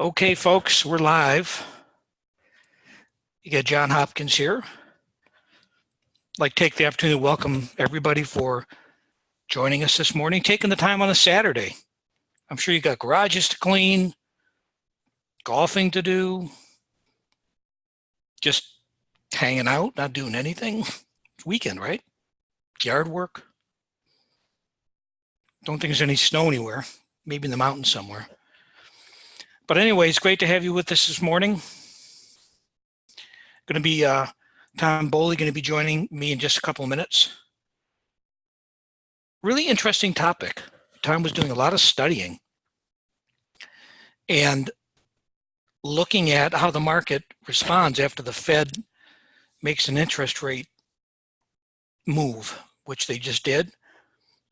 Okay, folks, we're live. You got John Hopkins here. I'd like to take the opportunity to welcome everybody for joining us this morning, taking the time on a Saturday. I'm sure you got garages to clean, golfing to do, just hanging out, not doing anything. It's weekend, right? Yard work. Don't think there's any snow anywhere, maybe in the mountains somewhere. But anyway, it's great to have you with us this morning. Going to be Tom Bowley going to be joining me in just a couple of minutes. Really interesting topic. Tom was doing a lot of studying and looking at how the market responds after the Fed makes an interest rate move, which they just did.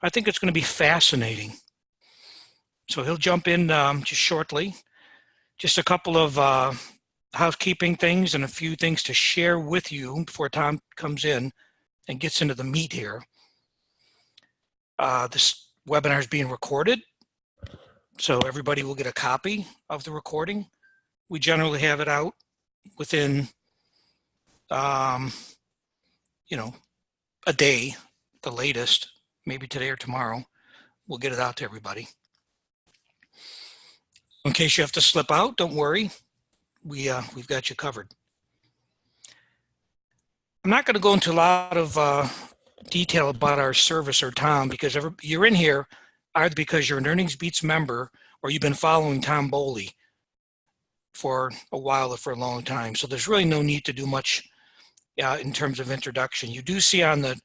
I think it's going to be fascinating. So he'll jump in just shortly. Just a couple of housekeeping things and a few things to share with you before Tom comes in and gets into the meat here. This webinar is being recorded, so everybody will get a copy of the recording. We generally have it out within, a day, the latest, maybe today or tomorrow. We'll get it out to everybody. In case you have to slip out, don't worry. We've got you covered. I'm not going to go into a lot of detail about our service or Tom, because you're in here either because you're an Earnings Beats member or you've been following Tom Bowley for a while or for a long time. So there's really no need to do much in terms of introduction. You do see on the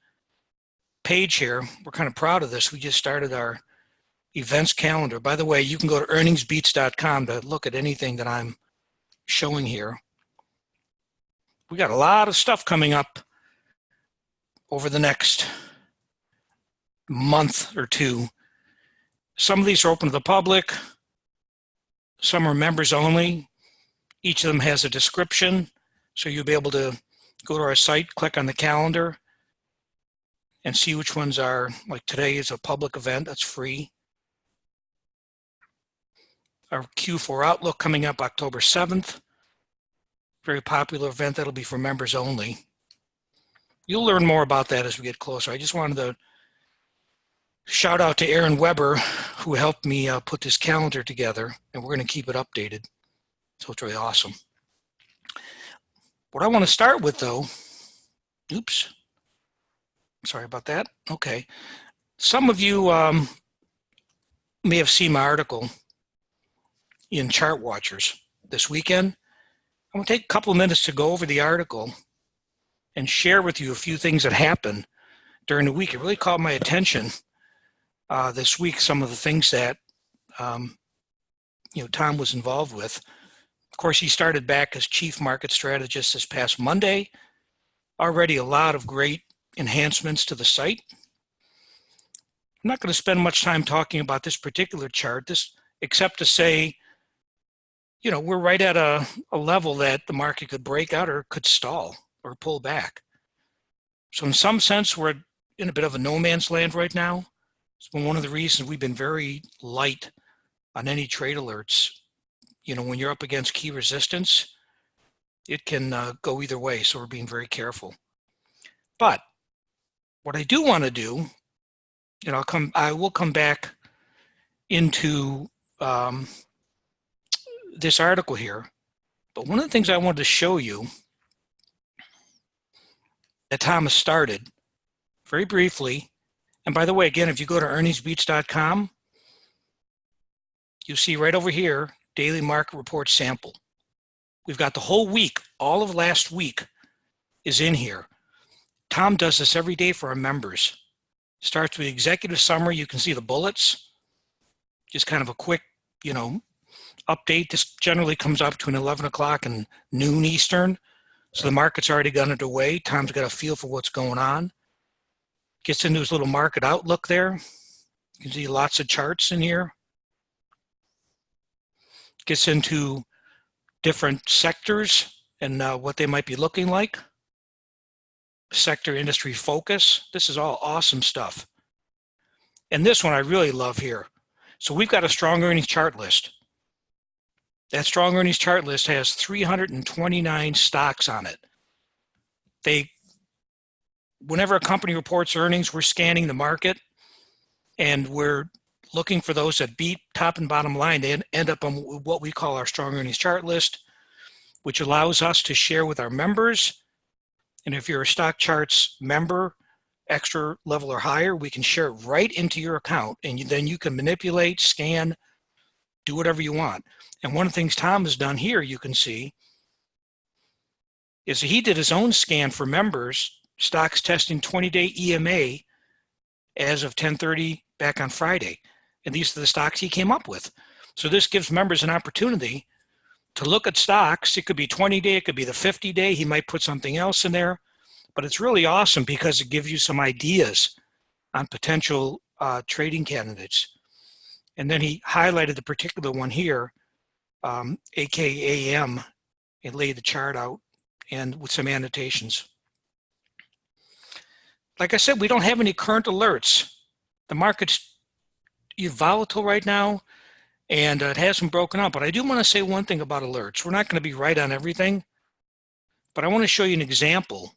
page here, we're kind of proud of this. We just started our events calendar. By the way, you can go to earningsbeats.com to look at anything that I'm showing here. We got a lot of stuff coming up over the next month or two. Some of these are open to the public. Some are members only. Each of them has a description. So you'll be able to go to our site, click on the calendar, and see which ones are, like today is a public event that's free. Our Q4 Outlook coming up October 7th. Very popular event that'll be for members only. You'll learn more about that as we get closer. I just wanted to shout out to Aaron Weber, who helped me put this calendar together, and we're going to keep it updated. So it's really awesome. What I want to start with, though, oops, sorry about that. Okay. Some of you may have seen my article in Chart Watchers this weekend. I'm going to take a couple of minutes to go over the article and share with you a few things that happened during the week. It really caught my attention this week, some of the things that Tom was involved with. Of course, he started back as chief market strategist this past Monday. Already a lot of great enhancements to the site. I'm not going to spend much time talking about this particular chart, except to say, we're right at a level that the market could break out or could stall or pull back. So in some sense, we're in a bit of a no man's land right now. It's been one of the reasons we've been very light on any trade alerts. When you're up against key resistance, it can go either way. So we're being very careful. But what I do want to do, I will come back into this article here. But one of the things I wanted to show you that Thomas started very briefly, and by the way, again, if you go to earningsbeats.com, you see right over here, daily market report sample. We've got the whole week, all of last week is in here. Tom does this every day for our members. Starts with the executive summary. You can see the bullets, just kind of a quick, update. This generally comes up between 11 o'clock and noon Eastern. So the market's already got underway. Tom's got a feel for what's going on. Gets into his little market outlook there. You can see lots of charts in here. Gets into different sectors and what they might be looking like. Sector industry focus. This is all awesome stuff. And this one I really love here. So we've got a strong earnings chart list. That strong earnings chart list has 329 stocks on it. Whenever a company reports earnings, we're scanning the market and we're looking for those that beat top and bottom line. They end up on what we call our strong earnings chart list, which allows us to share with our members. And if you're a Stock Charts member, extra level or higher, we can share it right into your account, and then you can manipulate, scan, do whatever you want. And one of the things Tom has done here, you can see, is he did his own scan for members, stocks testing 20-day EMA as of 10:30 back on Friday. And these are the stocks he came up with. So this gives members an opportunity to look at stocks. It could be 20-day, it could be the 50-day. He might put something else in there. But it's really awesome because it gives you some ideas on potential trading candidates. And then he highlighted the particular one here, AKAM, and laid the chart out and with some annotations. Like I said, we don't have any current alerts. The market's volatile right now, and it hasn't broken out. But I do want to say one thing about alerts. We're not going to be right on everything, but I want to show you an example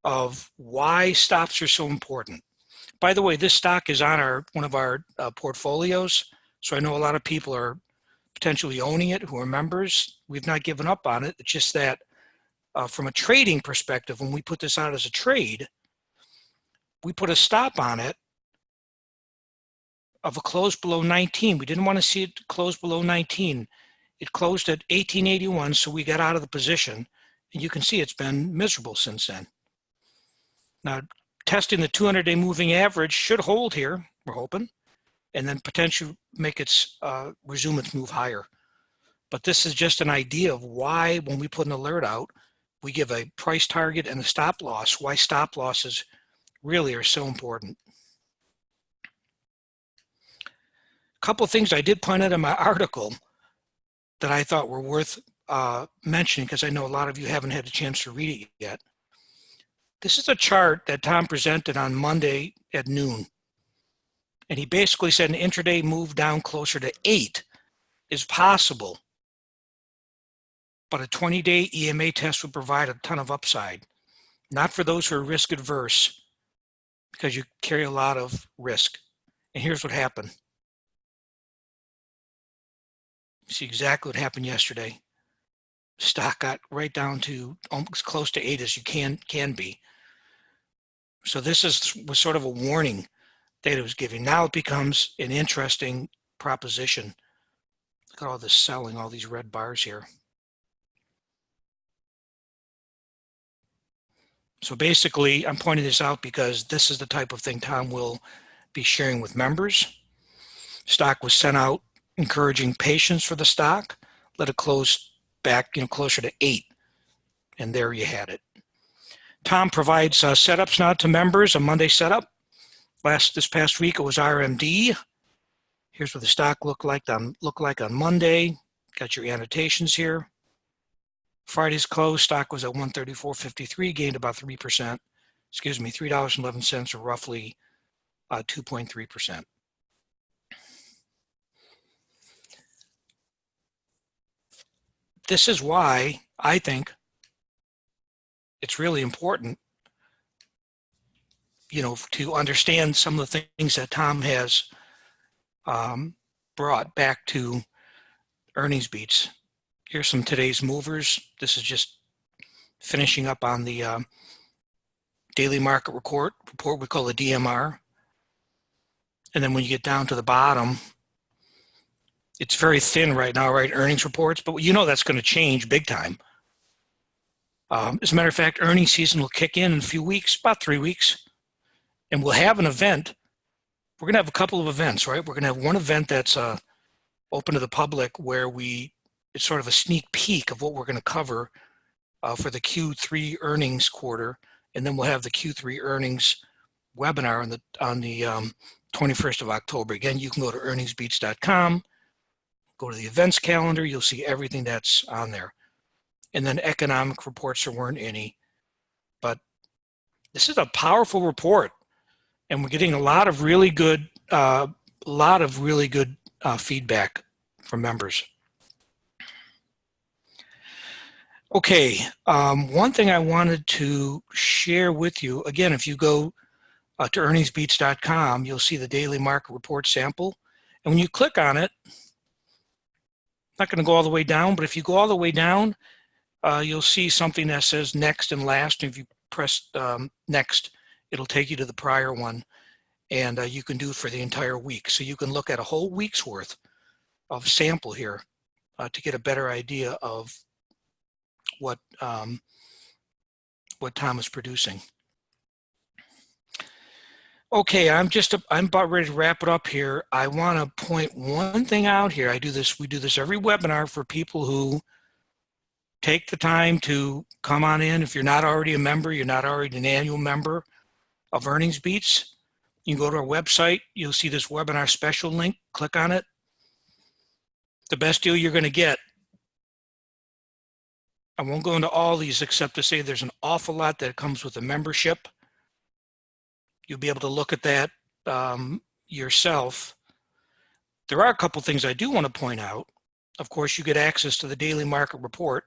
of why stops are so important. By the way, this stock is on one of our portfolios, so I know a lot of people are potentially owning it who are members. We've not given up on it. It's just that from a trading perspective, when we put this out as a trade, we put a stop on it of a close below 19. We didn't want to see it close below 19. It closed at 1881, so we got out of the position, and you can see it's been miserable since then. Now, testing the 200-day moving average should hold here, we're hoping, and then potentially make its resume its move higher. But this is just an idea of why, when we put an alert out, we give a price target and a stop loss, why stop losses really are so important. A couple of things I did point out in my article that I thought were worth mentioning, because I know a lot of you haven't had a chance to read it yet. This is a chart that Tom presented on Monday at noon. And he basically said an intraday move down closer to 8 is possible, but a 20-day EMA test would provide a ton of upside. Not for those who are risk adverse, because you carry a lot of risk. And here's what happened. You see exactly what happened yesterday. Stock got right down to almost close to 8 as you can be. So this was sort of a warning that it was giving. Now it becomes an interesting proposition. Look at all this selling, all these red bars here. So basically, I'm pointing this out because this is the type of thing Tom will be sharing with members. Stock was sent out encouraging patience for the stock. Let it close back, closer to 8. And there you had it. Tom provides setups now to members, a Monday setup. This past week it was RMD. Here's what the stock looked like on Monday. Got your annotations here. Friday's close, stock was at 134.53, gained about 3%. Excuse me, $3.11, or roughly 2.3%. This is why I think it's really important, to understand some of the things that Tom has brought back to earnings beats. Here's some today's movers. This is just finishing up on the daily market report we call the DMR. And then when you get down to the bottom, it's very thin right now, right? Earnings reports, but that's going to change big time. As a matter of fact, earnings season will kick in a few weeks, about 3 weeks, and we'll have an event. We're going to have a couple of events, right? We're going to have one event that's open to the public where it's sort of a sneak peek of what we're going to cover for the Q3 earnings quarter, and then we'll have the Q3 earnings webinar on the 21st of October. Again, you can go to earningsbeats.com, go to the events calendar, you'll see everything that's on there. And then economic reports, there weren't any. But this is a powerful report, and we're getting a lot of really good feedback from members. Okay, one thing I wanted to share with you, again, if you go to earningsbeats.com, you'll see the daily market report sample. And when you click on it, not going to go all the way down, but if you go all the way down, you'll see something that says next and last. And if you press next, it'll take you to the prior one. And you can do it for the entire week. So you can look at a whole week's worth of sample here to get a better idea of what Tom is producing. Okay, I'm about ready to wrap it up here. I want to point one thing out here. We do this every webinar for people who take the time to come on in. If you're not already a member, you're not already an annual member of Earnings Beats, you can go to our website. You'll see this webinar special link. Click on it. The best deal you're going to get. I won't go into all these except to say there's an awful lot that comes with a membership. You'll be able to look at that yourself. There are a couple things I do want to point out. Of course, you get access to the daily market report.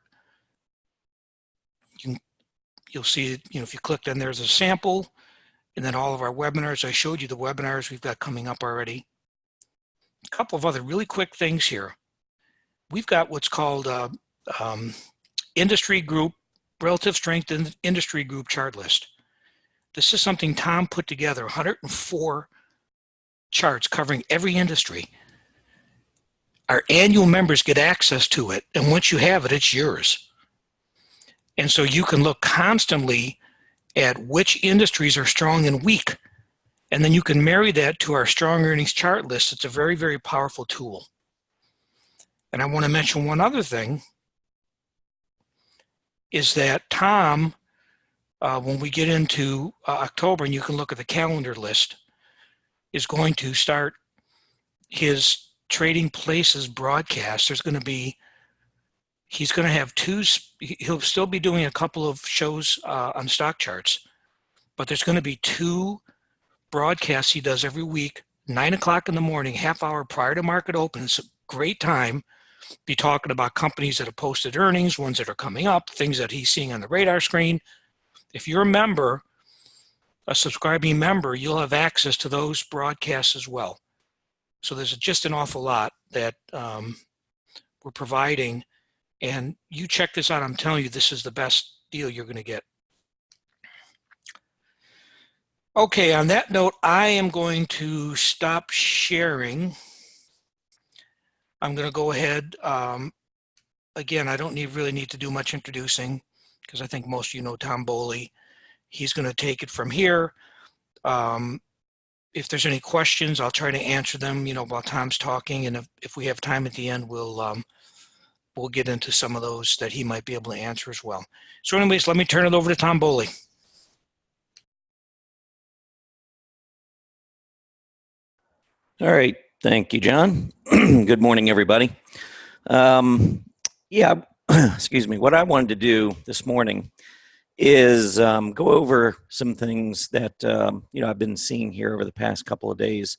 You'll see, if you clicked on there's a sample, and then all of our webinars. I showed you the webinars we've got coming up already. A couple of other really quick things here. We've got what's called industry group, relative strength industry group chart list. This is something Tom put together, 104 charts covering every industry. Our annual members get access to it, and once you have it, it's yours. And so you can look constantly at which industries are strong and weak, and then you can marry that to our strong earnings chart list. It's a very, very powerful tool. And I want to mention one other thing, is that Tom, when we get into October, and you can look at the calendar list, is going to start his Trading Places broadcast. He's going to have he'll still be doing a couple of shows on stock charts, but there's going to be 2 broadcasts he does every week, 9 o'clock in the morning, half hour prior to market open. It's a great time to be talking about companies that have posted earnings, ones that are coming up, things that he's seeing on the radar screen. If you're a member, a subscribing member, you'll have access to those broadcasts as well. So there's just an awful lot that we're providing. And you check this out. I'm telling you, this is the best deal you're going to get. Okay, on that note, I am going to stop sharing. I'm going to go ahead. Again, I don't really need to do much introducing because I think most of you know Tom Bowley. He's going to take it from here. If there's any questions, I'll try to answer them, while Tom's talking. And if we have time at the end, we'll get into some of those that he might be able to answer as well. So anyways, let me turn it over to Tom Bowley. All right. Thank you, John. Good morning, everybody. Excuse me. What I wanted to do this morning is go over some things that, I've been seeing here over the past couple of days.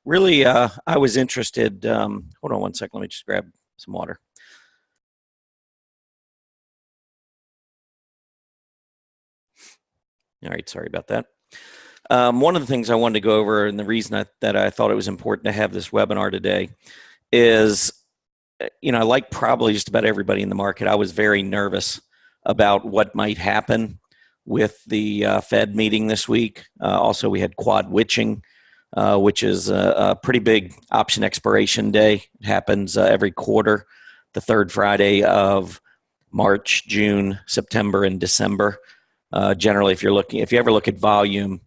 Really, I was interested. Hold on one second. Let me just grab some water. All right. Sorry about that. One of the things I wanted to go over, and the reason that I thought it was important to have this webinar today is, like probably just about everybody in the market, I was very nervous about what might happen with the Fed meeting this week. Also, we had quad witching, which is a pretty big option expiration day. It happens every quarter, the third Friday of March, June, September, and December. Generally, if you ever look at volume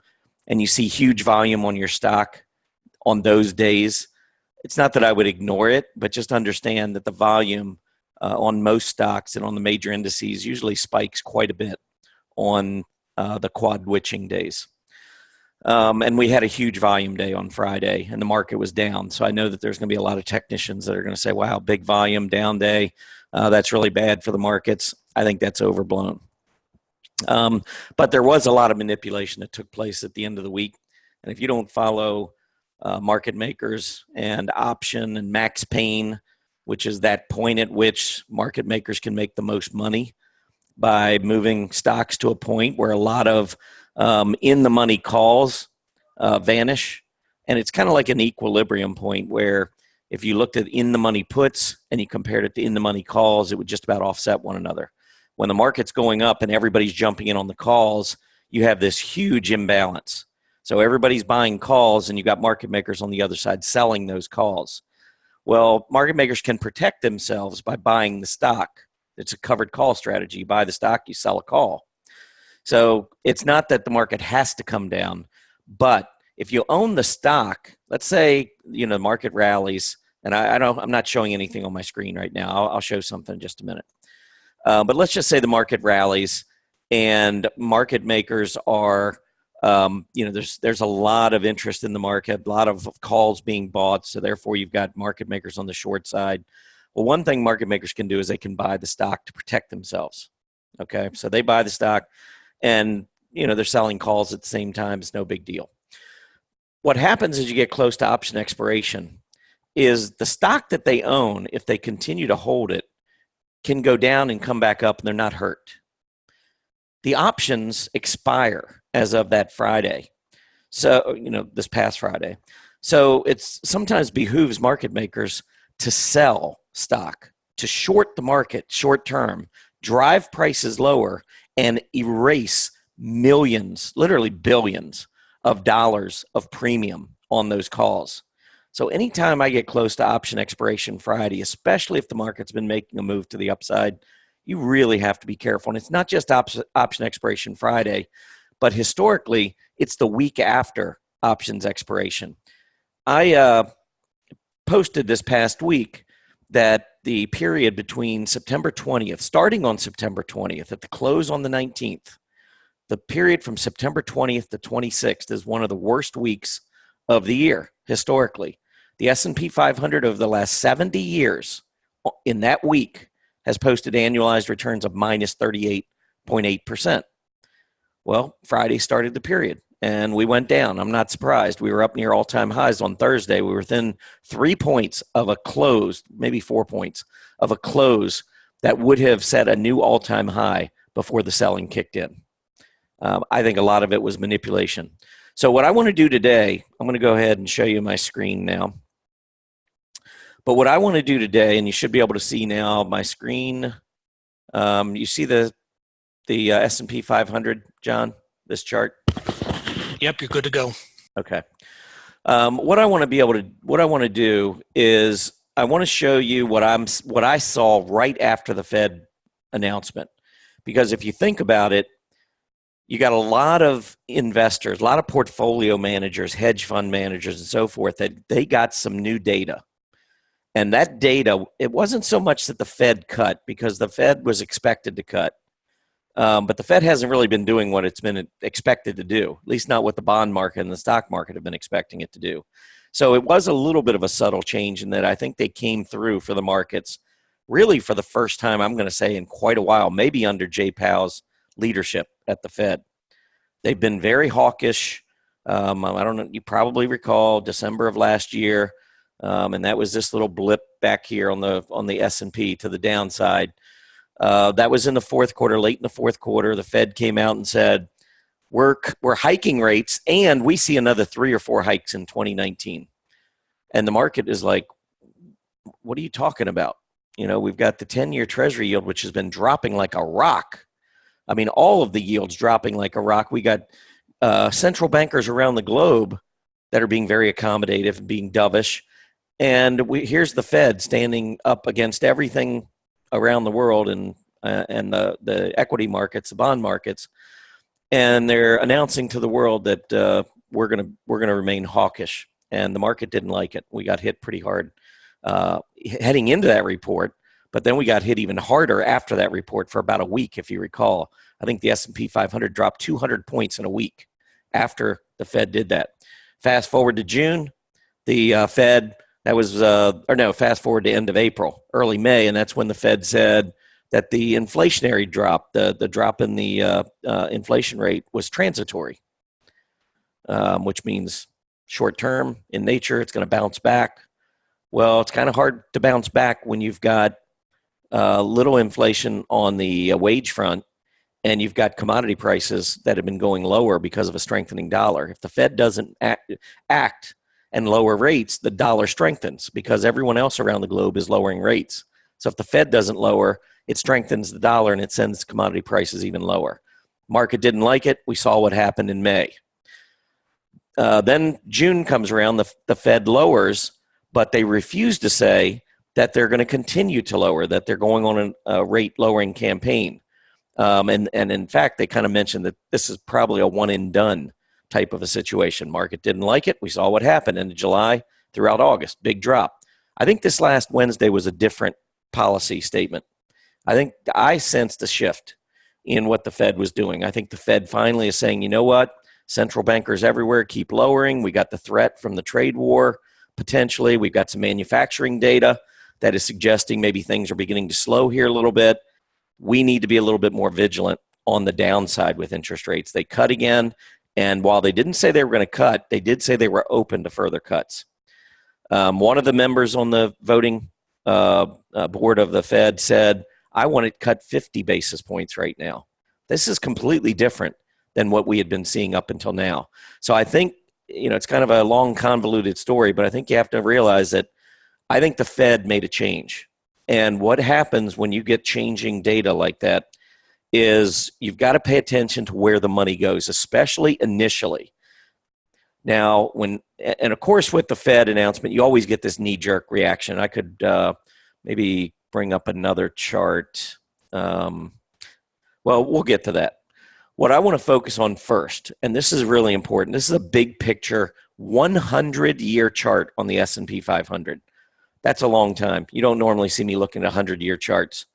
and you see huge volume on your stock on those days, it's not that I would ignore it, but just understand that the volume on most stocks and on the major indices usually spikes quite a bit on the quad witching days. And we had a huge volume day on Friday, and the market was down. So I know that there's going to be a lot of technicians that are going to say, wow, big volume, down day. That's really bad for the markets. I think that's overblown. But there was a lot of manipulation that took place at the end of the week. And if you don't follow market makers and option and max pain, which is that point at which market makers can make the most money, by moving stocks to a point where a lot of in the money calls vanish. And it's kind of like an equilibrium point where if you looked at in the money puts and you compared it to in the money calls, it would just about offset one another. When the market's going up and everybody's jumping in on the calls, you have this huge imbalance. So everybody's buying calls and you got market makers on the other side selling those calls. Well, market makers can protect themselves by buying the stock. It's a covered call strategy. You buy the stock, you sell a call. So it's not that the market has to come down, but if you own the stock, let's say, the market rallies, and I'm not showing anything on my screen right now. I'll show something in just a minute. But let's just say the market rallies and market makers are, there's a lot of interest in the market, a lot of calls being bought. So therefore you've got market makers on the short side. Well, one thing market makers can do is they can buy the stock to protect themselves. Okay. So they buy the stock and, they're selling calls at the same time. It's no big deal. What happens as you get close to option expiration is the stock that they own, if they continue to hold it, can go down and come back up and they're not hurt. The options expire as of that Friday. So, this past Friday. So it's sometimes behooves market makers to sell stock, to short the market short term, drive prices lower, and erase millions, literally billions of dollars of premium on those calls. So anytime I get close to option expiration Friday, especially if the market's been making a move to the upside, you really have to be careful. And it's not just option expiration Friday, but historically, it's the week after options expiration. I posted this past week that the period between September 20th, starting on September 20th, at the close on the 19th, the period from September 20th to 26th is one of the worst weeks of the year historically. The S&P 500 over the last 70 years in that week has posted annualized returns of minus 38.8%. Well, Friday started the period and we went down. I'm not surprised. We were up near all-time highs on Thursday. We were within 3 points of a close, maybe 4 points of a close that would have set a new all-time high before the selling kicked in. I think a lot of it was manipulation. So what I want to do today, I'm going to go ahead and show you my screen now. But what I want to do today, and you should be able to see now my screen. You see the S&P 500, John, this chart? Yep, you're good to go. Okay. What I want to do is I want to show you what I saw right after the Fed announcement. Because if you think about it, you got a lot of investors, a lot of portfolio managers, hedge fund managers, and so forth, that they got some new data. And that data, it wasn't so much that the Fed cut, because the Fed was expected to cut. But the Fed hasn't really been doing what it's been expected to do, at least not what the bond market and the stock market have been expecting it to do. So it was a little bit of a subtle change in that I think they came through for the markets really for the first time, I'm going to say, in quite a while, maybe under Jay Powell's leadership at the Fed. They've been very hawkish. I don't know, you probably recall December of last year, and that was this little blip back here on the S&P to the downside. That was in the fourth quarter, late in the fourth quarter. The Fed came out and said, we're hiking rates, and we see another 3 or 4 hikes in 2019. And the market is like, what are you talking about? We've got the 10-year Treasury yield, which has been dropping like a rock. I mean, all of the yields dropping like a rock. We got central bankers around the globe that are being very accommodative and being dovish. And here's the Fed standing up against everything around the world and the equity markets, the bond markets, and they're announcing to the world that we're gonna remain hawkish. And the market didn't like it. We got hit pretty hard heading into that report, but then we got hit even harder after that report for about a week, if you recall. I think the S&P 500 dropped 200 points in a week after the Fed did that. Fast forward to June, the Fed. Fast forward to end of April, early May, and that's when the Fed said that the inflationary drop, the drop in the inflation rate was transitory, which means short term in nature, it's going to bounce back. Well, it's kind of hard to bounce back when you've got little inflation on the wage front and you've got commodity prices that have been going lower because of a strengthening dollar. If the Fed doesn't act and lower rates, the dollar strengthens because everyone else around the globe is lowering rates. So if the Fed doesn't lower, it strengthens the dollar and it sends commodity prices even lower. Market didn't like it. We saw what happened in May. Then June comes around, the Fed lowers, but they refuse to say that they're going to continue to lower, that they're going on a rate lowering campaign. And in fact, they kind of mentioned that this is probably a one and done type of a situation. Market didn't like it. We saw what happened in July throughout August, big drop. I think this last Wednesday was a different policy statement. I think I sensed a shift in what the Fed was doing. I think the Fed finally is saying, you know what? Central bankers everywhere keep lowering. We got the threat from the trade war, potentially. We've got some manufacturing data that is suggesting maybe things are beginning to slow here a little bit. We need to be a little bit more vigilant on the downside with interest rates. They cut again, and while they didn't say they were going to cut, they did say they were open to further cuts. One of the members on the voting board of the Fed said, I want to cut 50 basis points right now. This is completely different than what we had been seeing up until now. So I think, it's kind of a long, convoluted story, but I think you have to realize that I think the Fed made a change. And what happens when you get changing data like that is you've got to pay attention to where the money goes, especially initially. Now, and of course, with the Fed announcement, you always get this knee-jerk reaction. I could maybe bring up another chart. Well, we'll get to that. What I want to focus on first, and this is really important, this is a big picture 100-year chart on the S&P 500. That's a long time. You don't normally see me looking at 100-year charts.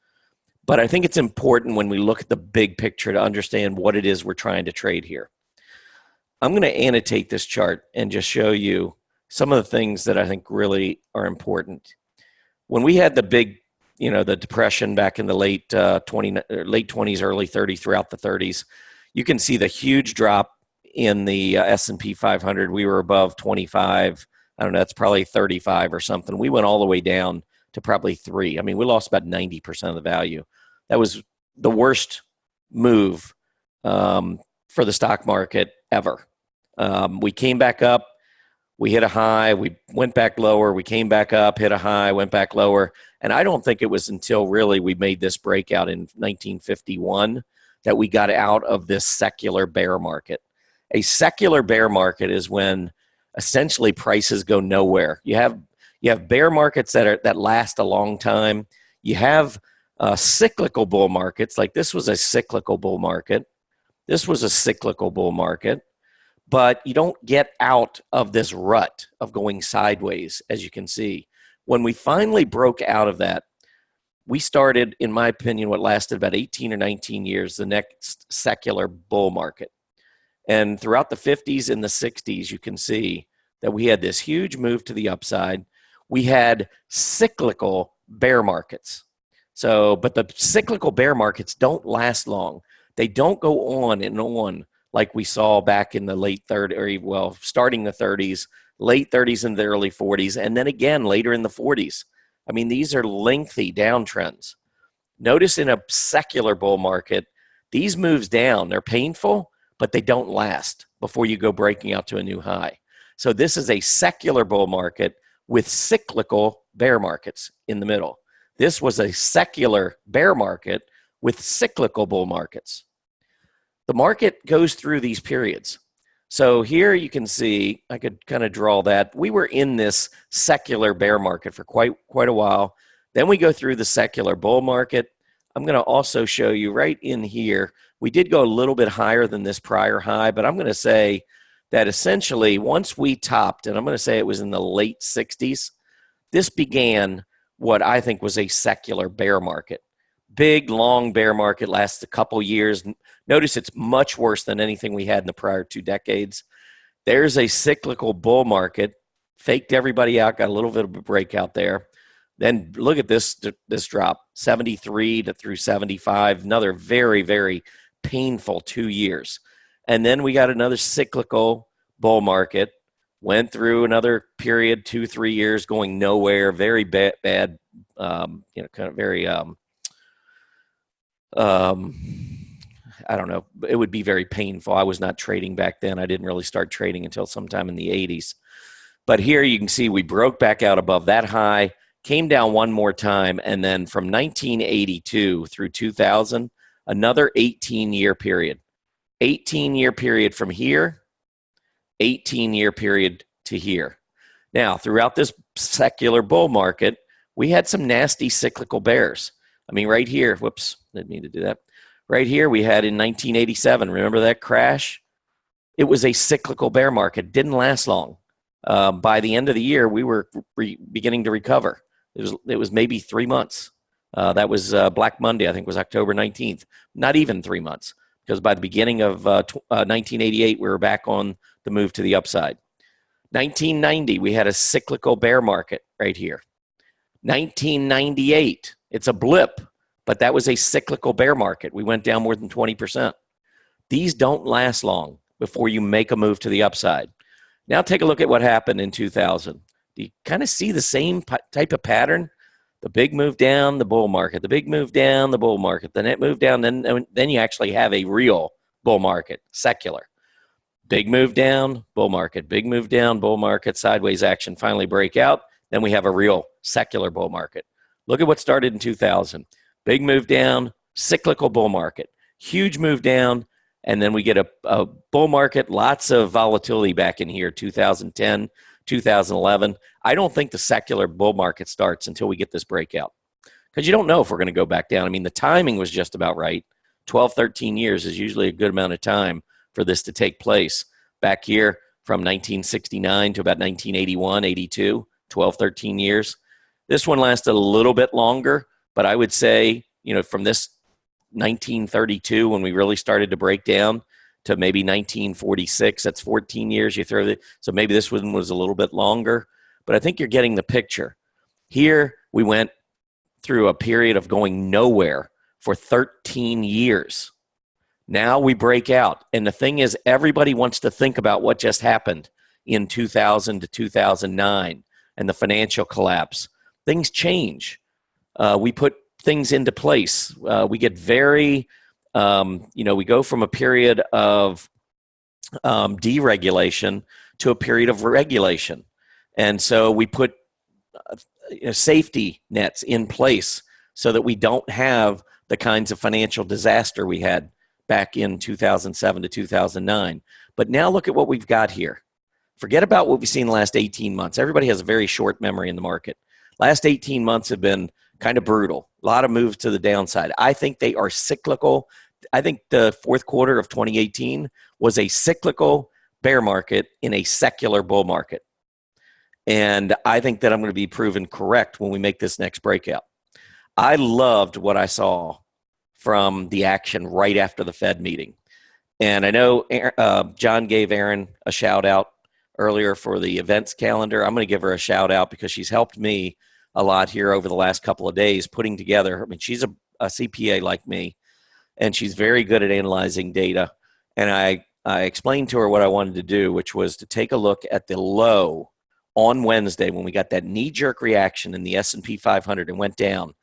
But I think it's important when we look at the big picture to understand what it is we're trying to trade here. I'm going to annotate this chart and just show you some of the things that I think really are important. When we had the big, the depression back in the late 20s, early 30s, throughout the 30s, you can see the huge drop in the S&P 500. We were above 25. I don't know, that's probably 35 or something. We went all the way down to probably 3. I mean, we lost about 90% of the value. That was the worst move for the stock market ever. We came back up. We hit a high. We went back lower. We came back up, hit a high, went back lower. And I don't think it was until really we made this breakout in 1951 that we got out of this secular bear market. A secular bear market is when essentially prices go nowhere. You have bear markets that last a long time. You have cyclical bull markets, like this was a cyclical bull market. This was a cyclical bull market, but you don't get out of this rut of going sideways, as you can see. When we finally broke out of that, we started, in my opinion, what lasted about 18 or 19 years, the next secular bull market. And throughout the 50s and the 60s, you can see that we had this huge move to the upside. We had cyclical bear markets. But the cyclical bear markets don't last long. They don't go on and on like we saw back in the late 30s, starting the 30s, late 30s and the early 40s, and then again later in the 40s. I mean, these are lengthy downtrends. Notice in a secular bull market, these moves down, they're painful, but they don't last before you go breaking out to a new high. So this is a secular bull market with cyclical bear markets in the middle. This was a secular bear market with cyclical bull markets. The market goes through these periods. So here you can see, I could kind of draw that. We were in this secular bear market for quite a while. Then we go through the secular bull market. I'm going to also show you right in here, we did go a little bit higher than this prior high, but I'm going to say that essentially once we topped, and I'm going to say it was in the late 60s, this began what I think was a secular bear market. Big, long bear market, lasts a couple years. Notice it's much worse than anything we had in the prior 2 decades. There's a cyclical bull market, faked everybody out, got a little bit of a breakout there. Then look at this drop, 73 through 75, another very, very painful 2 years. And then we got another cyclical bull market, went through another period, 2-3 years, going nowhere, very bad, kind of very, I don't know, it would be very painful. I was not trading back then. I didn't really start trading until sometime in the 80s. But here you can see we broke back out above that high, came down one more time, and then from 1982 through 2000, another 18-year period. 18-year period from here, 18-year period to here. Now, throughout this secular bull market, we had some nasty cyclical bears. I mean, right here, whoops, didn't mean to do that. Right here, we had in 1987, remember that crash? It was a cyclical bear market, didn't last long. By the end of the year, we were beginning to recover. It was maybe 3 months. That was Black Monday, I think was October 19th. Not even 3 months, because by the beginning of 1988, we were back on the move to the upside. 1990, we had a cyclical bear market right here. 1998, it's a blip, but that was a cyclical bear market. We went down more than 20%. These don't last long before you make a move to the upside. Now take a look at what happened in 2000. Do you kind of see the same type of pattern? The big move down, the bull market. The big move down, the bull market. Then it moved down. Then you actually have a real bull market, secular. Big move down, bull market. Big move down, bull market. Sideways action. Finally break out. Then we have a real secular bull market. Look at what started in 2000. Big move down, cyclical bull market. Huge move down. And then we get a bull market, lots of volatility back in here, 2010, 2011. I don't think the secular bull market starts until we get this breakout, because you don't know if we're going to go back down. I mean, the timing was just about right. 12, 13 years is usually a good amount of time for this to take place. Back here from 1969 to about 1981, 82, 12, 13 years. This one lasted a little bit longer, but I would say, from this 1932, when we really started to break down, to maybe 1946, that's 14 years. So maybe this one was a little bit longer, but I think you're getting the picture. Here we went through a period of going nowhere for 13 years. Now we break out. And the thing is, everybody wants to think about what just happened in 2000 to 2009 and the financial collapse. Things change. We put things into place. We get very, we go from a period of deregulation to a period of regulation. And so we put safety nets in place so that we don't have the kinds of financial disaster we had back in 2007 to 2009. But now look at what we've got here. Forget about what we've seen the last 18 months. Everybody has a very short memory in the market. Last 18 months have been kind of brutal. A lot of moves to the downside. I think they are cyclical. I think the fourth quarter of 2018 was a cyclical bear market in a secular bull market. And I think that I'm going to be proven correct when we make this next breakout. I loved what I saw from the action right after the Fed meeting. And I know John gave Erin a shout out earlier for the events calendar. I'm going to give her a shout out because she's helped me a lot here over the last couple of days putting together. I mean, she's a CPA like me, and she's very good at analyzing data. And I explained to her what I wanted to do, which was to take a look at the low on Wednesday when we got that knee-jerk reaction in the S&P 500 and went down.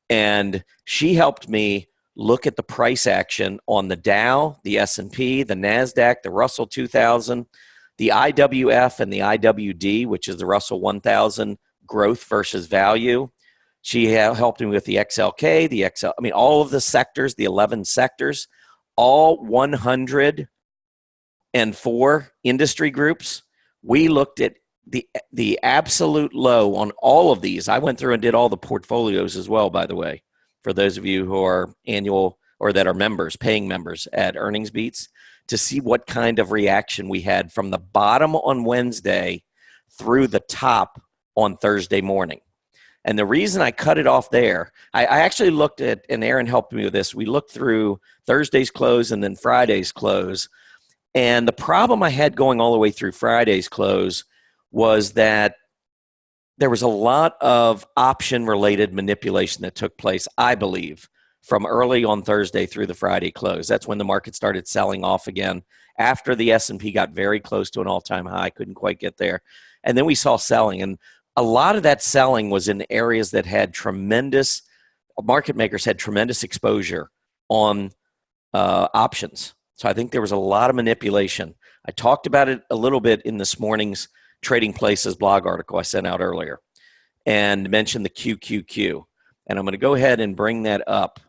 And she helped me look at the price action on the Dow, the S&P, the NASDAQ, the Russell 2000, the IWF, and the IWD, which is the Russell 1000 growth versus value. She helped me with the XLK, all of the sectors, the 11 sectors, all 104 industry groups. We looked at the absolute low on all of these. I went through and did all the portfolios as well, by the way, for those of you who are annual or that are members, paying members at Earnings Beats, to see what kind of reaction we had from the bottom on Wednesday through the top on Thursday morning. And the reason I cut it off there, I actually looked at, and Erin helped me with this, we looked through Thursday's close and then Friday's close. And the problem I had going all the way through Friday's close was that there was a lot of option-related manipulation that took place, I believe, from early on Thursday through the Friday close. That's when the market started selling off again after the S&P got very close to an all-time high, couldn't quite get there. And then we saw selling. And a lot of that selling was in areas that had market makers had tremendous exposure on options. So I think there was a lot of manipulation. I talked about it a little bit in this morning's Trading Places blog article I sent out earlier and mentioned the QQQ. And I'm going to go ahead and bring that up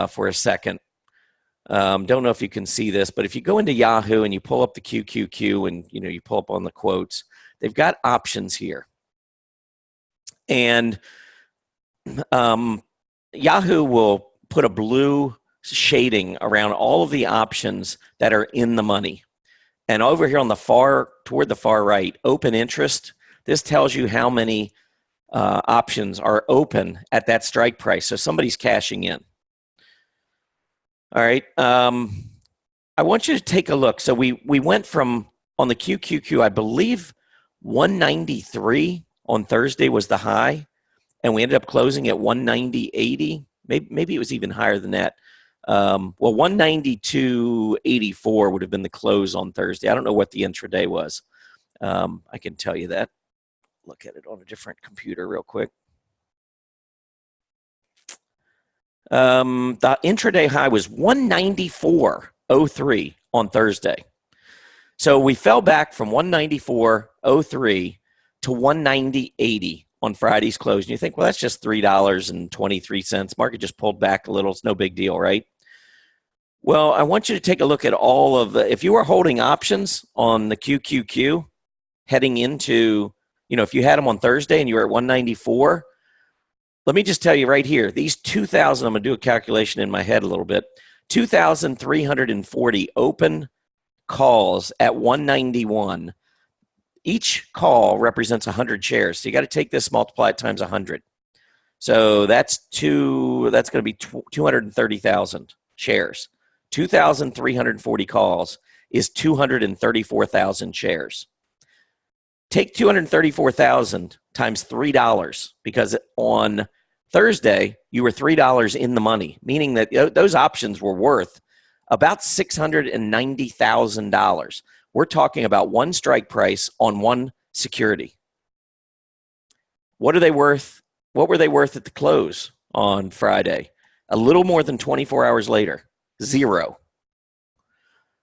for a second. Don't know if you can see this, but if you go into Yahoo and you pull up the QQQ and you pull up on the quotes, they've got options here. And Yahoo will put a blue shading around all of the options that are in the money. And over here on the toward the far right, open interest, this tells you how many options are open at that strike price. So somebody's cashing in. All right. I want you to take a look. So we went from, on the QQQ, I believe 193 on Thursday was the high, and we ended up closing at 190.80. Maybe it was even higher than that. Well, 192.84 would have been the close on Thursday. I don't know what the intraday was. I can tell you that. Look at it on a different computer real quick. The intraday high was 194.03 on Thursday. So we fell back from 194.03 to 190.80 on Friday's close. And you think, well, that's just $3.23. Market just pulled back a little. It's no big deal, right? Well, I want you to take a look at all of the, if you were holding options on the QQQ heading into, if you had them on Thursday and you were at 194, let me just tell you right here, these 2,000, I'm going to do a calculation in my head a little bit, 2,340 open calls at 191. Each call represents 100 shares. So you got to take this, multiply it times 100. So that's going to be 230,000 shares. 2,340 calls is 234,000 shares. Take 234,000 times $3, because on Thursday you were $3 in the money, meaning that those options were worth about $690,000. We're talking about one strike price on one security. What are they worth? What were they worth at the close on Friday? A little more than 24 hours later, zero.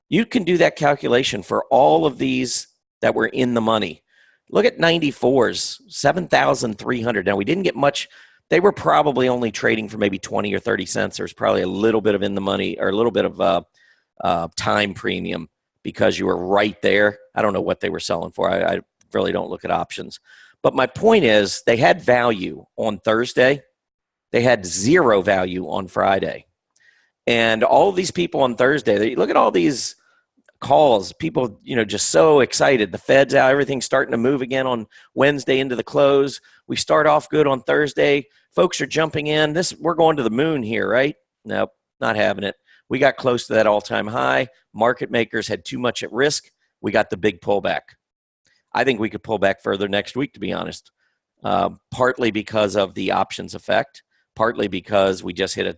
You can do that calculation for all of these that were in the money. Look at 94s, 7,300. Now, we didn't get much. They were probably only trading for maybe 20 or 30 cents. There's probably a little bit of in the money, or a little bit of time premium, because you were right there. I don't know what they were selling for. I really don't look at options. But my point is, they had value on Thursday. They had zero value on Friday. And all of these people on Thursday, look at all these calls, people, just so excited. The Fed's out, everything's starting to move again on Wednesday into the close. We start off good on Thursday. Folks are jumping in. We're going to the moon here, right? Nope, not having it. We got close to that all-time high. Market makers had too much at risk. We got the big pullback. I think we could pull back further next week, to be honest. Partly because of the options effect, partly because we just hit a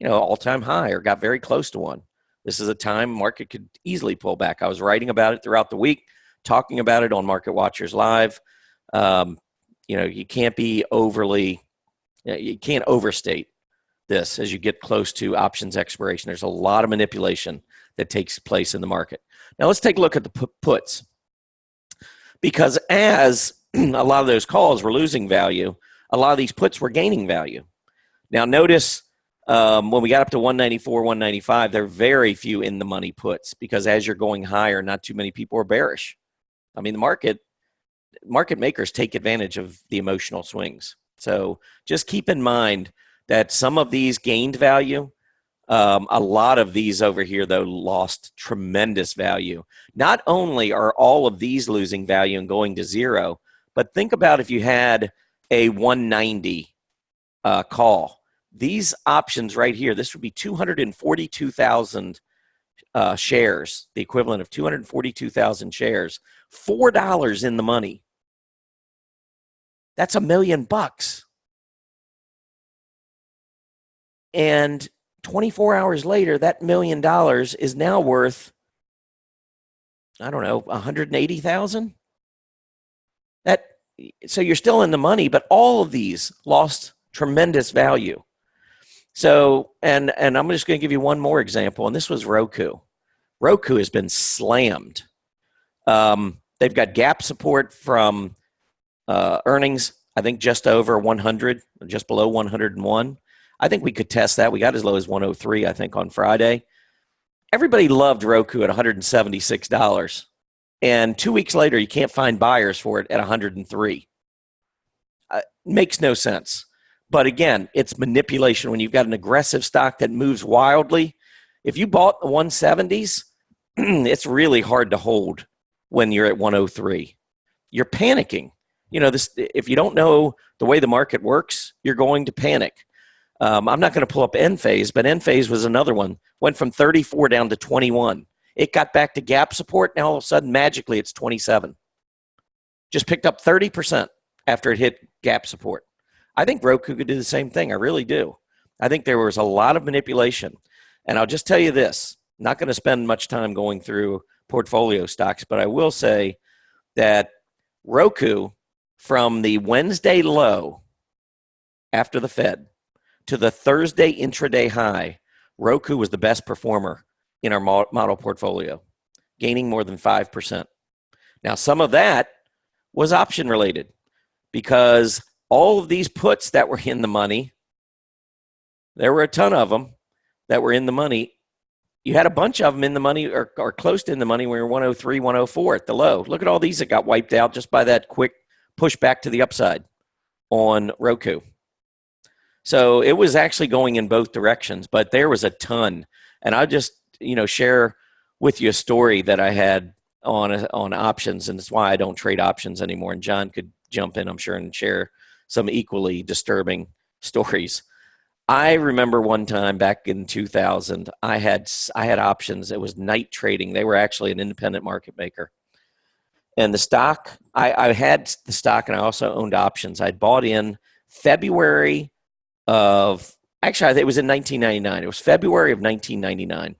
all-time high or got very close to one. This is a time market could easily pull back. I was writing about it throughout the week, talking about it on Market Watchers Live. You can't be you can't overstate this as you get close to options expiration. There's a lot of manipulation that takes place in the market. Now let's take a look at the puts, because as a lot of those calls were losing value, a lot of these puts were gaining value. Now notice, when we got up to 194, 195, there are very few in the money puts, because as you're going higher, not too many people are bearish. I mean, the market makers take advantage of the emotional swings. So just keep in mind that some of these gained value. A lot of these over here, though, lost tremendous value. Not only are all of these losing value and going to zero, but think about if you had a 190 call. These options right here, this would be 242,000 shares, the equivalent of 242,000 shares, $4 in the money. That's $1 million. And 24 hours later, that $1 million is now worth, I don't know, 180,000. So you're still in the money, but all of these lost tremendous value. So, and I'm just going to give you one more example, and this was Roku. Roku has been slammed. They've got gap support from earnings, I think just over 100, just below 101. I think we could test that. We got as low as 103, I think, on Friday. Everybody loved Roku at $176. And 2 weeks later, you can't find buyers for it at 103. Makes no sense. But again, it's manipulation when you've got an aggressive stock that moves wildly. If you bought the 170s, it's really hard to hold when you're at 103. You're panicking. You know, this, if you don't know the way the market works, you're going to panic. I'm not going to pull up Enphase, but Enphase was another one. Went from 34 down to 21. It got back to gap support. Now all of a sudden, magically, it's 27. Just picked up 30% after it hit gap support. I think Roku could do the same thing. I really do. I think there was a lot of manipulation. And I'll just tell you this, I'm not going to spend much time going through portfolio stocks, but I will say that Roku, from the Wednesday low after the Fed to the Thursday intraday high, Roku was the best performer in our model portfolio, gaining more than 5%. Now, some of that was option related because all of these puts that were in the money, there were a ton of them that were in the money. You had a bunch of them in the money or close to in the money when you're 103, 104 at the low. Look at all these that got wiped out just by that quick push back to the upside on Roku. So it was actually going in both directions, but there was a ton. And I'll just, share with you a story that I had on options, and it's why I don't trade options anymore. And John could jump in, I'm sure, and share some equally disturbing stories. I remember one time back in 2000, I had options. It was night trading. They were actually an independent market maker. And the stock, I had the stock and I also owned options. I'd bought in February of, actually, I think it was in 1999. It was February of 1999.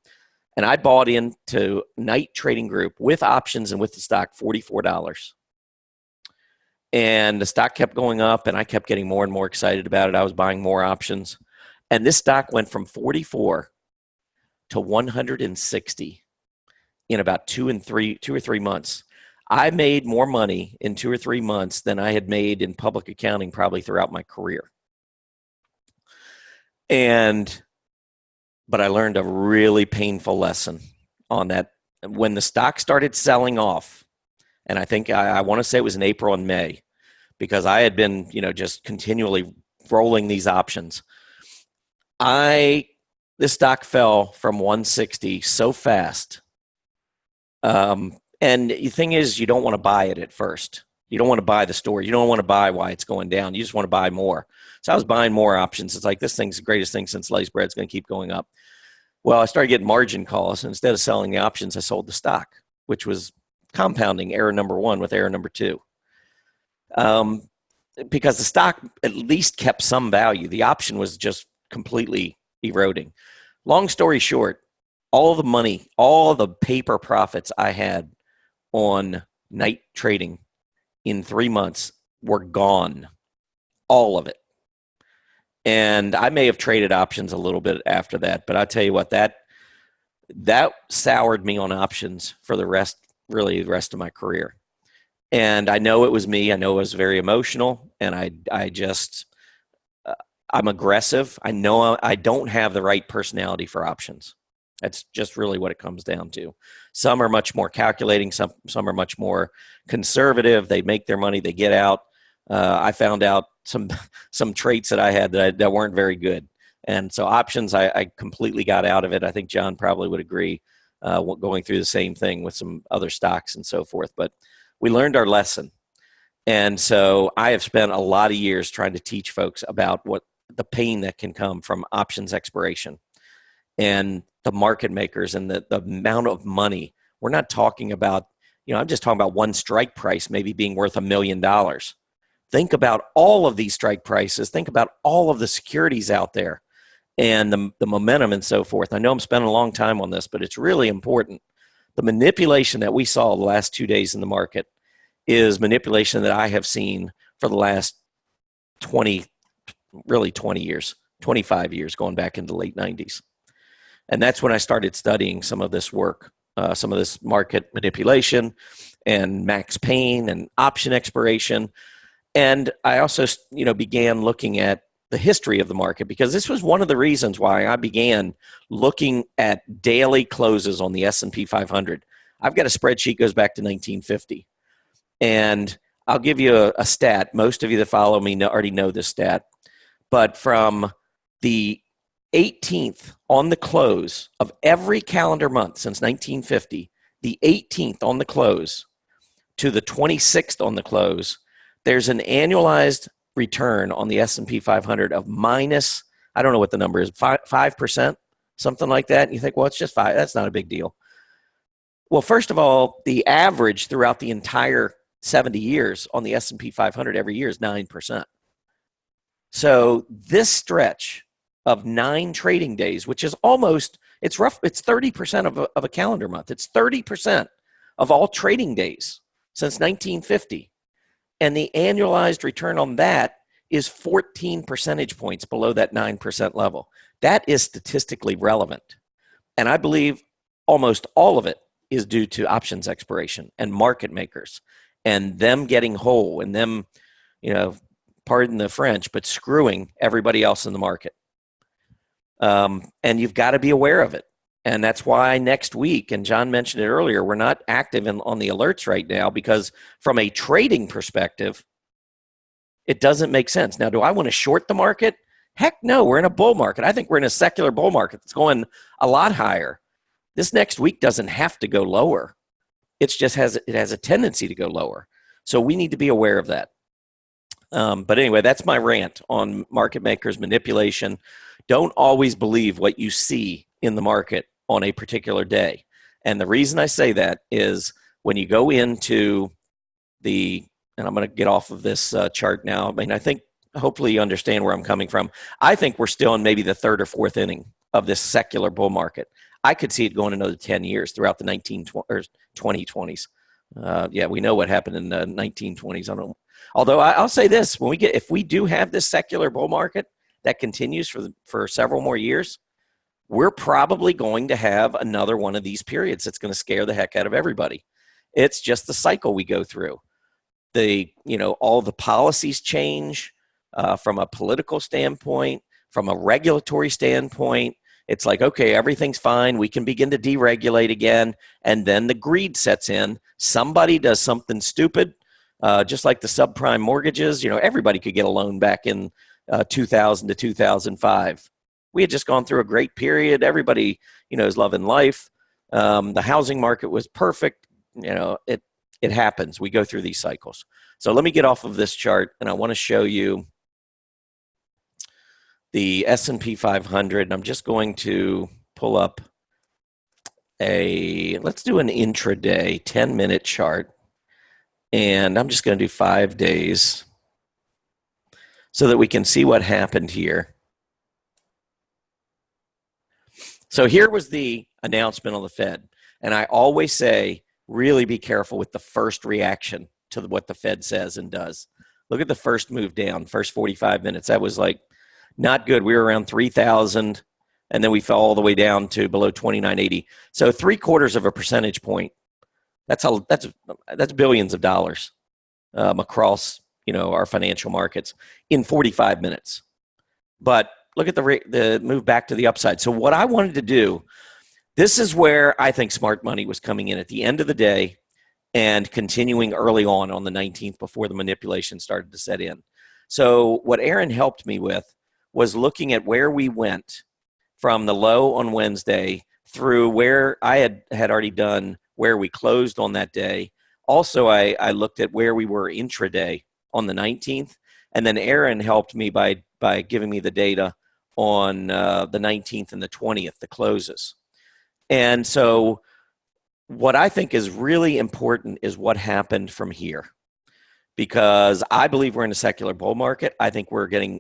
And I bought into Night Trading Group with options and with the stock $44. And the stock kept going up and I kept getting more and more excited about it. I was buying more options. And this stock went from 44 to 160 in about 2 or 3 months. I made more money in 2 or 3 months than I had made in public accounting probably throughout my career. But I learned a really painful lesson on that. When the stock started selling off, and I think I want to say it was in April and May, because I had been, just continually rolling these options. This stock fell from 160 so fast. And the thing is, you don't want to buy it at first. You don't want to buy the story. You don't want to buy why it's going down. You just want to buy more. So I was buying more options. It's like, this thing's the greatest thing since sliced bread. It's going to keep going up. Well, I started getting margin calls. And instead of selling the options, I sold the stock, which was compounding error number one with error number two. Because the stock at least kept some value. The option was just completely eroding. Long story short, all the money, all the paper profits I had on night trading in 3 months were gone. All of it. And I may have traded options a little bit after that, but I tell you what, that soured me on options for the rest of my career. And I know it was me. I know it was very emotional, and I'm aggressive. I know I don't have the right personality for options. That's just really what it comes down to. Some are much more calculating. Some are much more conservative. They make their money. They get out. I found out some traits that I had that weren't very good. And so options, I completely got out of it. I think John probably would agree, going through the same thing with some other stocks and so forth. But we learned our lesson. And so I have spent a lot of years trying to teach folks about what the pain that can come from options expiration and the market makers and the amount of money. We're not talking about, I'm just talking about one strike price maybe being worth $1 million. Think about all of these strike prices. Think about all of the securities out there and the momentum and so forth. I know I'm spending a long time on this, but it's really important. The manipulation that we saw the last 2 days in the market is manipulation that I have seen for the last 20 years, 25 years, going back into the late 90s. And that's when I started studying some of this work, some of this market manipulation and max pain and option expiration. And I also, began looking at the history of the market, because this was one of the reasons why I began looking at daily closes on the S&P 500. I've got a spreadsheet goes back to 1950. And I'll give you a stat. Most of you that follow me already know this stat. But from the 18th on the close of every calendar month since 1950, the 18th on the close to the 26th on the close, there's an annualized return on the S&P 500 of minus, I don't know what the number is, 5%, something like that. And you think, well, it's just 5. That's not a big deal. Well, first of all, the average throughout the entire 70 years on the S&P 500 every year is 9%. So this stretch of 9 trading days, which is almost, it's 30% of a calendar month. It's 30% of all trading days since 1950. And the annualized return on that is 14 percentage points below that 9% level. That is statistically relevant. And I believe almost all of it is due to options expiration and market makers and them getting whole and them, pardon the French, but screwing everybody else in the market. And you've got to be aware of it. And that's why next week, and John mentioned it earlier, we're not active on the alerts right now, because from a trading perspective, it doesn't make sense. Now, do I want to short the market? Heck no, we're in a bull market. I think we're in a secular bull market that's going a lot higher. This next week doesn't have to go lower. It has a tendency to go lower. So we need to be aware of that. But anyway, that's my rant on market makers, manipulation. Don't always believe what you see in the market on a particular day. And the reason I say that is when you go into and I'm going to get off of this chart now. I mean, I think hopefully you understand where I'm coming from. I think we're still in maybe the 3rd or 4th inning of this secular bull market. I could see it going another 10 years throughout the 2020s. Yeah, we know what happened in the 1920s. Although I'll say this, if we do have this secular bull market that continues for several more years, we're probably going to have another one of these periods that's going to scare the heck out of everybody. It's just the cycle we go through. All the policies change from a political standpoint, from a regulatory standpoint. It's like, okay, everything's fine. We can begin to deregulate again. And then the greed sets in. Somebody does something stupid, just like the subprime mortgages. Everybody could get a loan back in 2000 to 2005. We had just gone through a great period. Everybody, is loving life. The housing market was perfect. It happens. We go through these cycles. So let me get off of this chart, and I want to show you the S&P 500. And I'm just going to pull up let's do an intraday 10-minute chart. And I'm just going to do 5 days so that we can see what happened here. So here was the announcement on the Fed. And I always say, really be careful with the first reaction to what the Fed says and does. Look at the first move down, first 45 minutes. That was like not good. We were around 3,000, and then we fell all the way down to below 2980. So 0.75 percentage point. That's billions of dollars across our financial markets in 45 minutes. But look at the move back to the upside. So what I wanted to do, this is where I think smart money was coming in at the end of the day and continuing early on the 19th before the manipulation started to set in. So what Aaron helped me with was looking at where we went from the low on Wednesday through where I had already done where we closed on that day. Also, I looked at where we were intraday on the 19th. And then Aaron helped me by giving me the data on the 19th and the 20th, the closes. And so what I think is really important is what happened from here, because I believe we're in a secular bull market. I think we're getting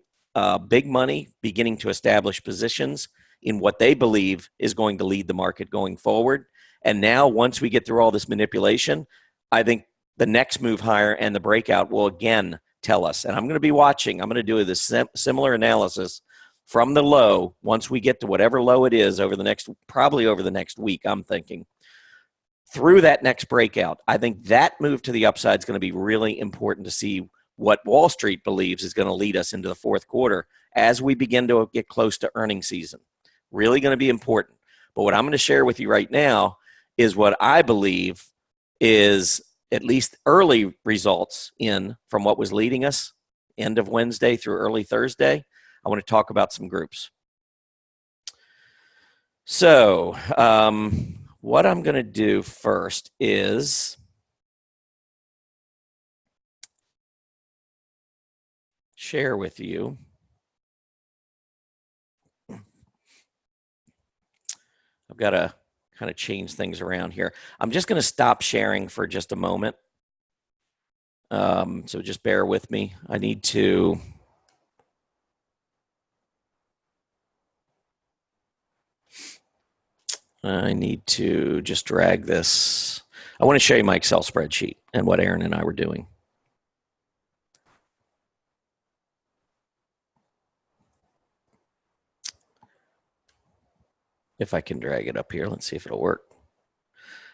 big money beginning to establish positions in what they believe is going to lead the market going forward. And now once we get through all this manipulation, I think the next move higher and the breakout will again tell us. And I'm going to be watching. I'm going to do this similar analysis from the low, once we get to whatever low it is probably over the next week, I'm thinking, through that next breakout, I think that move to the upside is going to be really important to see what Wall Street believes is going to lead us into the fourth quarter as we begin to get close to earnings season. Really going to be important. But what I'm going to share with you right now is what I believe is at least early results from what was leading us end of Wednesday through early Thursday. I want to talk about some groups. So what I'm going to do first is share with you. I've got to kind of change things around here. I'm just going to stop sharing for just a moment. So just bear with me. I need to just drag this. I want to show you my Excel spreadsheet and what Aaron and I were doing. If I can drag it up here, let's see if it'll work. I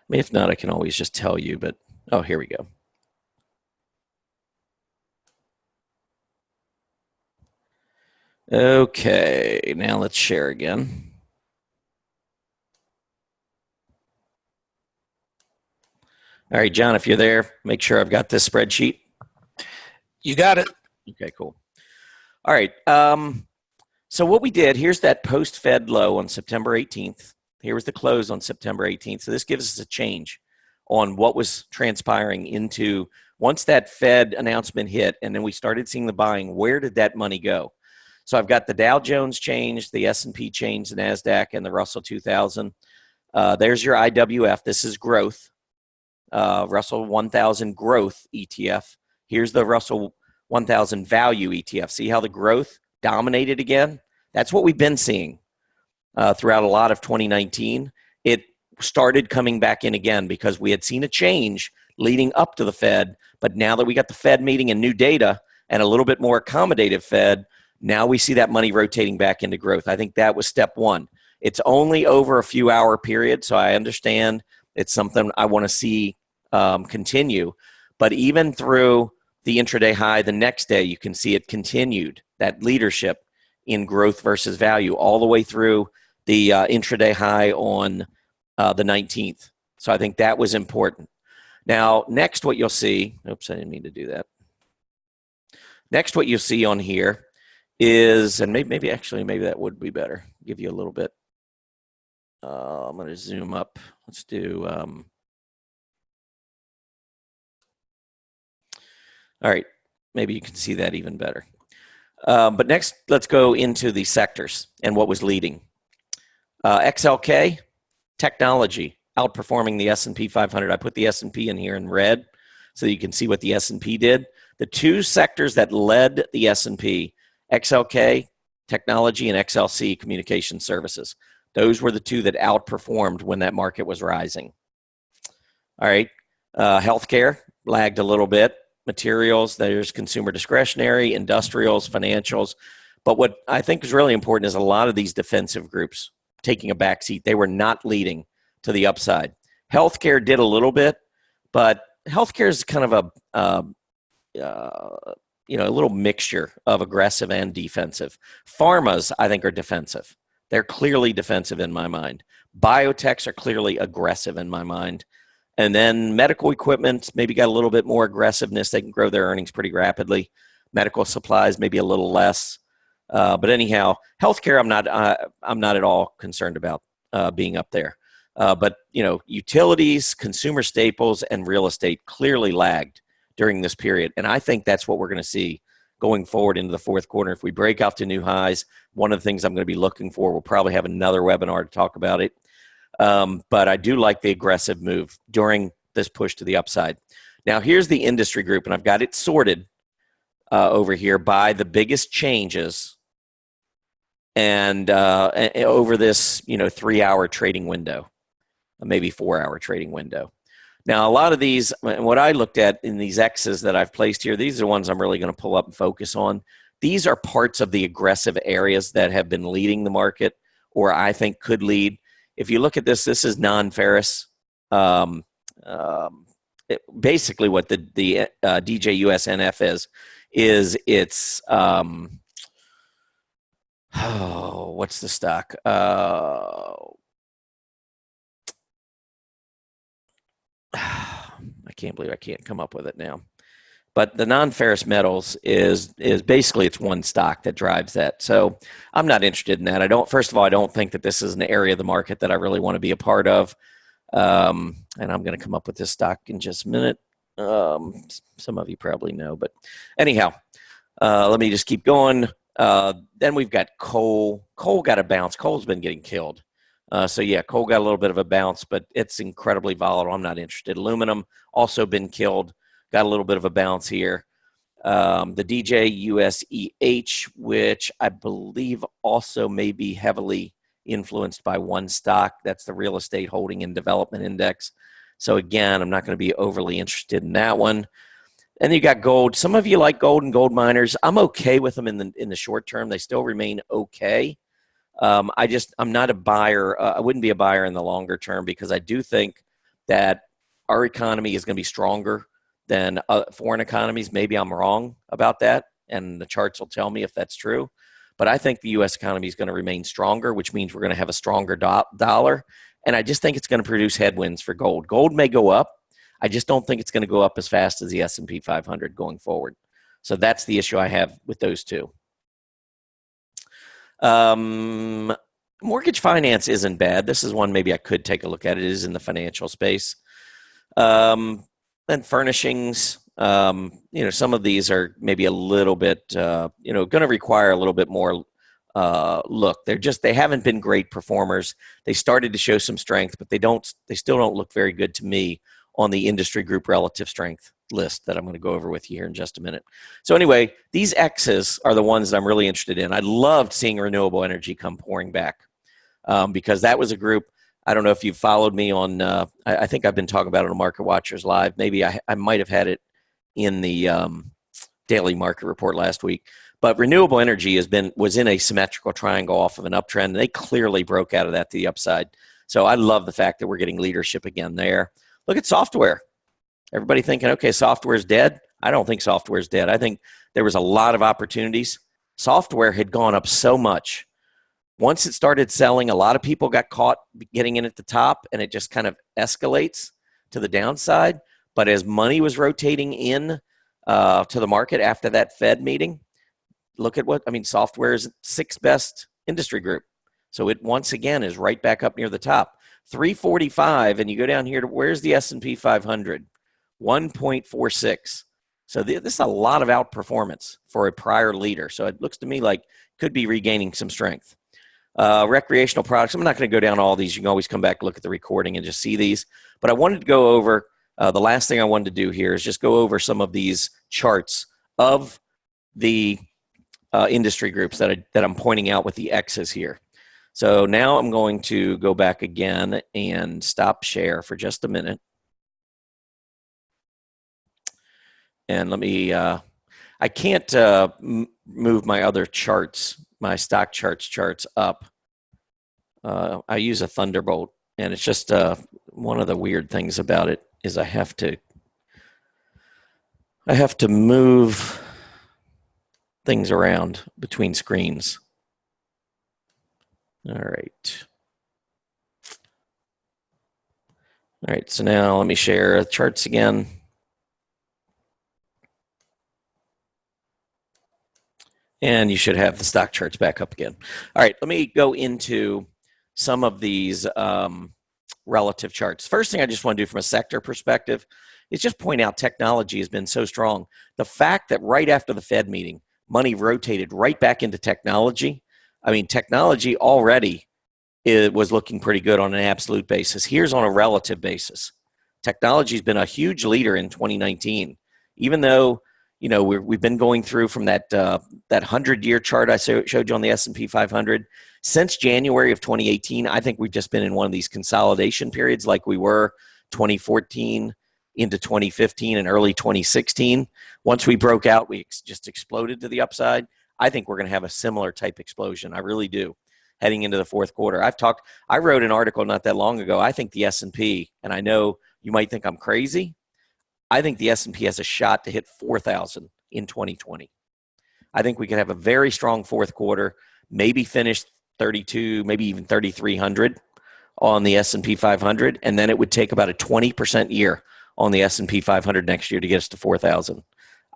mean, if not, I can always just tell you, but oh, here we go. Okay, now let's share again. All right, John, if you're there, make sure I've got this spreadsheet. You got it. Okay, cool. All right. So what we did, here's that post-Fed low on September 18th. Here was the close on September 18th. So this gives us a change on what was transpiring into once that Fed announcement hit, and then we started seeing the buying. Where did that money go? So I've got the Dow Jones change, the S&P change, the NASDAQ, and the Russell 2000. There's your IWF. This is growth. Russell 1000 growth ETF. Here's the Russell 1000 value ETF. See how the growth dominated again? That's what we've been seeing throughout a lot of 2019. It started coming back in again because we had seen a change leading up to the Fed. But now that we got the Fed meeting and new data and a little bit more accommodative Fed, now we see that money rotating back into growth. I think that was step one. It's only over a few hour period, so I understand it's something I want to see continue. But even through the intraday high the next day, you can see it continued, that leadership in growth versus value all the way through the intraday high on the 19th. So I think that was important. Now, next what you'll see, oops, I didn't mean to do that. Next what you'll see on here is, and maybe that would be better, give you a little bit. I'm going to zoom up. Let's do, all right, maybe you can see that even better. But next, let's go into the sectors and what was leading. XLK, technology, outperforming the S&P 500. I put the S&P in here in red so you can see what the S&P did. The two sectors that led the S&P, XLK, technology, and XLC, communication services. Those were the two that outperformed when that market was rising. All right, healthcare lagged a little bit. Materials, there's consumer discretionary, industrials, financials. But what I think is really important is a lot of these defensive groups taking a backseat. They were not leading to the upside. Healthcare did a little bit, but healthcare is kind of a little mixture of aggressive and defensive. Pharmas, I think, are defensive. They're clearly defensive in my mind. Biotechs are clearly aggressive in my mind. And then medical equipment maybe got a little bit more aggressiveness. They can grow their earnings pretty rapidly. Medical supplies maybe a little less. But anyhow, healthcare I'm not at all concerned about being up there. But utilities, consumer staples, and real estate clearly lagged during this period. And I think that's what we're going to see going forward into the fourth quarter. If we break out to new highs, one of the things I'm going to be looking for, we'll probably have another webinar to talk about it. But I do like the aggressive move during this push to the upside. Now, here's the industry group, and I've got it sorted over here by the biggest changes and over this 3-hour trading window, maybe 4-hour trading window. Now, a lot of these, what I looked at in these X's that I've placed here, these are the ones I'm really going to pull up and focus on. these are parts of the aggressive areas that have been leading the market, or I think could lead. If you look at this, this is non-ferrous. Basically what the DJUSNF is it's what's the stock? I can't believe I can't come up with it now. But the non-ferrous metals is basically it's one stock that drives that. So I'm not interested in that. First of all, I don't think that this is an area of the market that I really want to be a part of. And I'm going to come up with this stock in just a minute. Some of you probably know, but anyhow, let me just keep going. Then we've got coal. Coal got a bounce. Coal's been getting killed. So yeah, coal got a little bit of a bounce, but it's incredibly volatile. I'm not interested. Aluminum also been killed. Got a little bit of a bounce here. The DJUSEH, which I believe also may be heavily influenced by one stock. That's the Real Estate Holding and Development Index. So again, I'm not going to be overly interested in that one. And you got gold. Some of you like gold and gold miners. I'm okay with them in the short term. They still remain okay. I'm not a buyer. I wouldn't be a buyer in the longer term because I do think that our economy is going to be stronger than foreign economies. Maybe I'm wrong about that, and the charts will tell me if that's true. But I think the U.S. economy is going to remain stronger, which means we're going to have a stronger dollar. And I just think it's going to produce headwinds for gold. Gold may go up. I just don't think it's going to go up as fast as the S&P 500 going forward. So that's the issue I have with those two. Mortgage finance isn't bad. This is one maybe I could take a look at. It is in the financial space. Then furnishings, some of these are maybe a little bit, going to require a little bit more look. They haven't been great performers. They started to show some strength, but they still don't look very good to me on the industry group relative strength list that I'm going to go over with you here in just a minute. So anyway, these X's are the ones that I'm really interested in. I loved seeing renewable energy come pouring back because that was a group. I don't know if you've followed me on, I think I've been talking about it on Market Watchers Live. Maybe I might have had it in the daily market report last week. But renewable energy was in a symmetrical triangle off of an uptrend. They clearly broke out of that to the upside. So I love the fact that we're getting leadership again there. Look at software. Everybody thinking, okay, software's dead. I don't think software's dead. I think there was a lot of opportunities. Software had gone up so much. Once it started selling, a lot of people got caught getting in at the top, and it just kind of escalates to the downside. But as money was rotating in to the market after that Fed meeting, look at software is sixth best industry group. So it once again is right back up near the top. 345, and you go down here to where's the S&P 500? 1.46. So this is a lot of outperformance for a prior leader. So it looks to me like could be regaining some strength. Recreational products. I'm not going to go down all these. You can always come back, look at the recording, and just see these. But I wanted to go over, the last thing I wanted to do here is just go over some of these charts of the industry groups that I'm pointing out with the X's here. So now I'm going to go back again and stop share for just a minute. And let me, I can't move my other charts, my stock charts up. I use a Thunderbolt, and it's just one of the weird things about it is I have to move things around between screens. All right. All right, so now let me share charts again. And you should have the stock charts back up again. All right, let me go into some of these relative charts. First thing I just want to do from a sector perspective is just point out technology has been so strong. The fact that right after the Fed meeting, money rotated right back into technology. I mean, technology already was looking pretty good on an absolute basis. Here's on a relative basis. Technology has been a huge leader in 2019, even though we've been going through from that 100-year chart I showed you on the S&P 500. Since January of 2018, I think we've just been in one of these consolidation periods like we were 2014 into 2015 and early 2016. Once we broke out, we just exploded to the upside. I think we're going to have a similar type explosion. I really do, heading into the fourth quarter. I wrote an article not that long ago. I think the S&P, and I know you might think I'm crazy, I think the S&P has a shot to hit 4,000 in 2020. I think we could have a very strong fourth quarter, maybe finish 32, maybe even 3,300 on the S&P 500, and then it would take about a 20% year on the S&P 500 next year to get us to 4,000.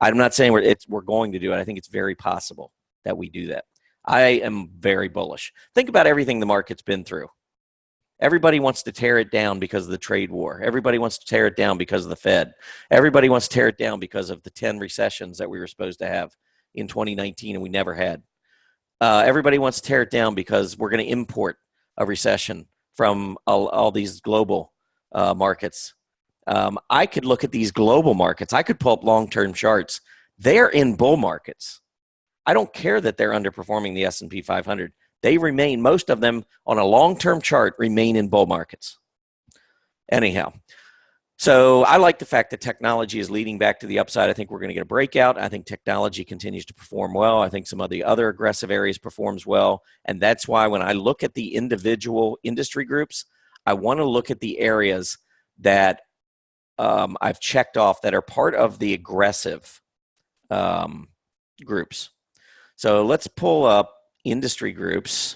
I'm not saying we're going to do it. I think it's very possible that we do that. I am very bullish. Think about everything the market's been through. Everybody wants to tear it down because of the trade war. Everybody wants to tear it down because of the Fed. Everybody wants to tear it down because of the 10 recessions that we were supposed to have in 2019 and we never had. Everybody wants to tear it down because we're going to import a recession from all these global markets. I could look at these global markets. I could pull up long-term charts. They're in bull markets. I don't care that they're underperforming the S&P 500. They remain, most of them on a long-term chart remain in bull markets. Anyhow, so I like the fact that technology is leading back to the upside. I think we're going to get a breakout. I think technology continues to perform well. I think some of the other aggressive areas performs well. And that's why when I look at the individual industry groups, I want to look at the areas that I've checked off that are part of the aggressive groups. So let's pull up industry groups.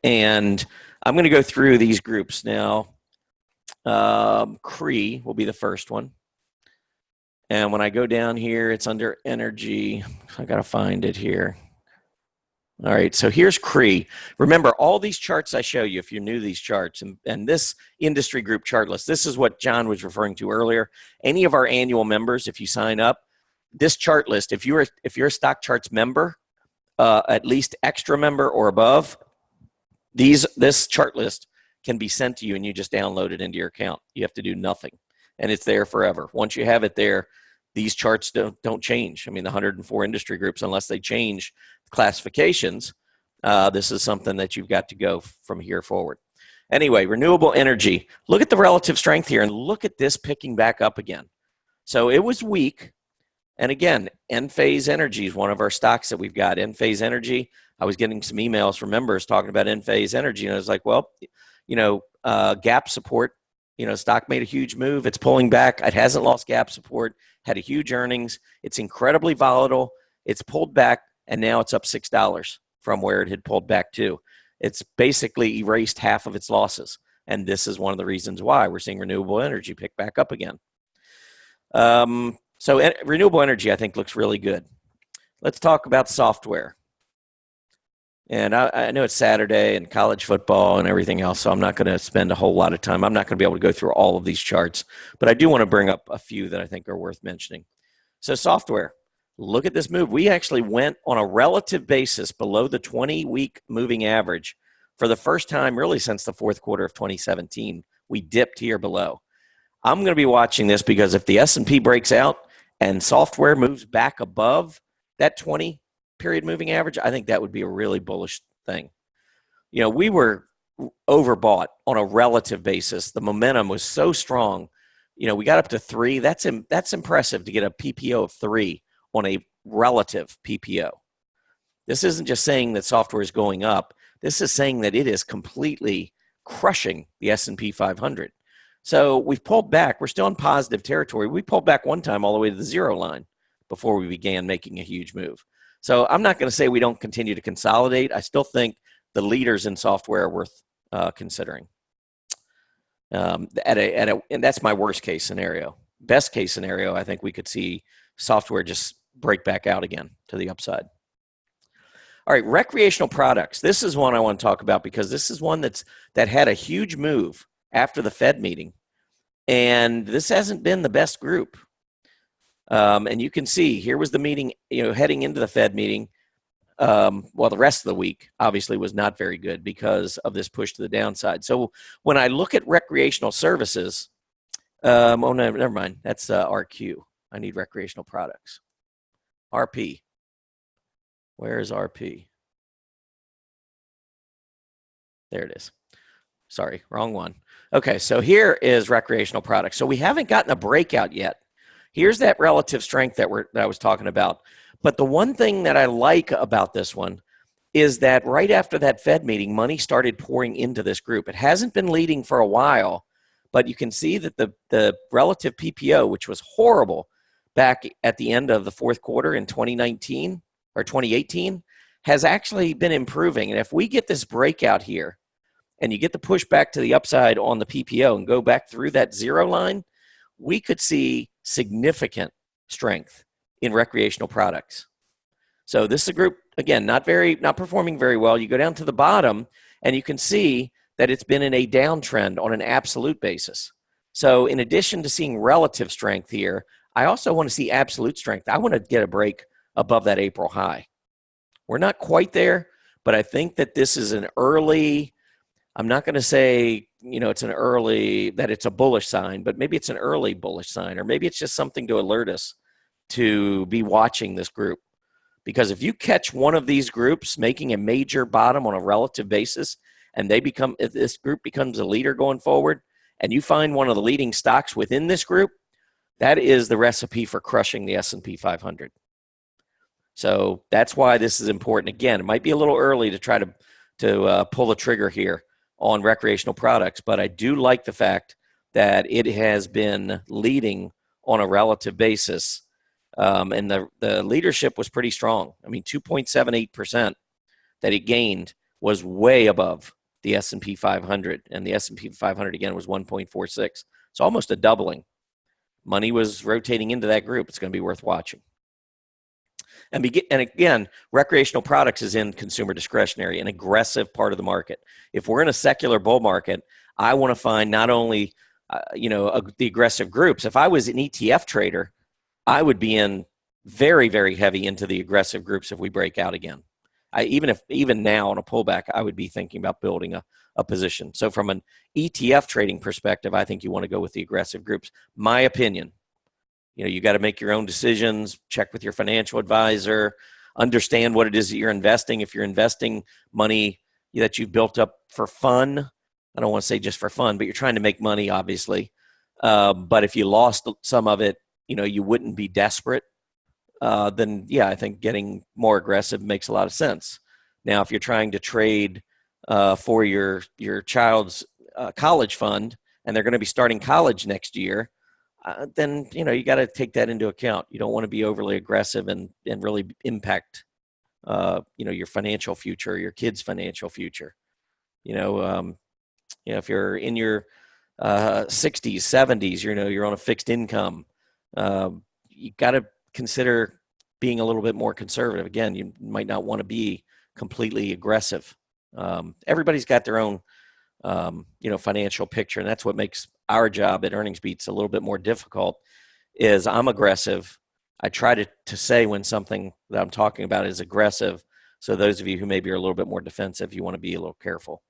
And I'm going to go through these groups now. CRE will be the first one. And when I go down here, it's under energy. I got to find it here. All right, so here's CRE. Remember, all these charts I show you, if you're new to these charts, and this industry group chart list, this is what John was referring to earlier. Any of our annual members, if you sign up, this chart list, if you're a Stock Charts member, at least extra member or above, this chart list can be sent to you and you just download it into your account. You have to do nothing, and it's there forever. Once you have it there, these charts don't change. I mean, the 104 industry groups, unless they change classifications, this is something that you've got to go from here forward. Anyway, renewable energy. Look at the relative strength here and look at this picking back up again. So it was weak. And again, Enphase Energy is one of our stocks that we've got. Enphase Energy, I was getting some emails from members talking about Enphase Energy. And I was like, well, gap support, stock made a huge move. It's pulling back. It hasn't lost gap support, had a huge earnings. It's incredibly volatile. It's pulled back, and now it's up $6 from where it had pulled back to. It's basically erased half of its losses. And this is one of the reasons why we're seeing renewable energy pick back up again. So renewable energy, I think, looks really good. Let's talk about software. And I know it's Saturday and college football and everything else, so I'm not going to spend a whole lot of time. I'm not going to be able to go through all of these charts, but I do want to bring up a few that I think are worth mentioning. So software, look at this move. We actually went on a relative basis below the 20-week moving average for the first time really since the fourth quarter of 2017. We dipped here below. I'm going to be watching this because if the S&P breaks out and software moves back above that 20-period moving average, I think that would be a really bullish thing. We were overbought on a relative basis. The momentum was so strong. We got up to 3. That's impressive to get a PPO of 3 on a relative PPO. This isn't just saying that software is going up. This is saying that it is completely crushing the S&P 500. So we've pulled back. We're still in positive territory. We pulled back one time all the way to the 0 line before we began making a huge move. So I'm not going to say we don't continue to consolidate. I still think the leaders in software are worth considering. And that's my worst case scenario. Best case scenario, I think we could see software just break back out again to the upside. All right, recreational products. This is one I want to talk about because this is one that had a huge move after the Fed meeting. And this hasn't been the best group. And you can see here was the meeting, heading into the Fed meeting. Well, the rest of the week obviously was not very good because of this push to the downside. So when I look at recreational services, no, never mind. That's RQ. I need recreational products. RP. Where is RP? There it is. Sorry, wrong one. Okay, so here is recreational products. So we haven't gotten a breakout yet. Here's that relative strength that I was talking about. But the one thing that I like about this one is that right after that Fed meeting, money started pouring into this group. It hasn't been leading for a while, but you can see that the relative PPO, which was horrible back at the end of the fourth quarter in 2019 or 2018, has actually been improving. And if we get this breakout here and you get the push back to the upside on the PPO and go back through that zero line, we could see significant strength in recreational products. So this is a group, again, not performing very well. You go down to the bottom and you can see that it's been in a downtrend on an absolute basis. So in addition to seeing relative strength here, I also want to see absolute strength. I want to get a break above that April high. We're not quite there, but I think that this is an early, I'm not going to say, it's an early, that it's a bullish sign, but maybe it's an early bullish sign, or maybe it's just something to alert us to be watching this group. Because if you catch one of these groups making a major bottom on a relative basis, and if this group becomes a leader going forward, and you find one of the leading stocks within this group, that is the recipe for crushing the S&P 500. So that's why this is important. Again, it might be a little early to try to pull the trigger here on recreational products, but I do like the fact that it has been leading on a relative basis. And the leadership was pretty strong. I mean, 2.78% that it gained was way above the S&P 500. And the S&P 500, again, was 1.46. So almost a doubling. Money was rotating into that group. It's going to be worth watching. And again, recreational products is in consumer discretionary, an aggressive part of the market. If we're in a secular bull market, I want to find not only the aggressive groups. If I was an ETF trader, I would be in very, very heavy into the aggressive groups if we break out again. Even now on a pullback, I would be thinking about building a position. So from an ETF trading perspective, I think you want to go with the aggressive groups. My opinion. You got to make your own decisions, check with your financial advisor, understand what it is that you're investing. If you're investing money that you've built up for fun, I don't want to say just for fun, but you're trying to make money, obviously. But if you lost some of it, you wouldn't be desperate. Then yeah, I think getting more aggressive makes a lot of sense. Now, if you're trying to trade for your child's college fund and they're going to be starting college next year, then you got to take that into account. You don't want to be overly aggressive and really impact your financial future, your kids' financial future. If you're in your 60s, 70s, you're on a fixed income. You got to consider being a little bit more conservative. Again, you might not want to be completely aggressive. Everybody's got their own, financial picture, and that's what makes our job at Earnings Beats a little bit more difficult. Is I'm aggressive. I try to say when something that I'm talking about is aggressive. So those of you who maybe are a little bit more defensive, you want to be a little careful.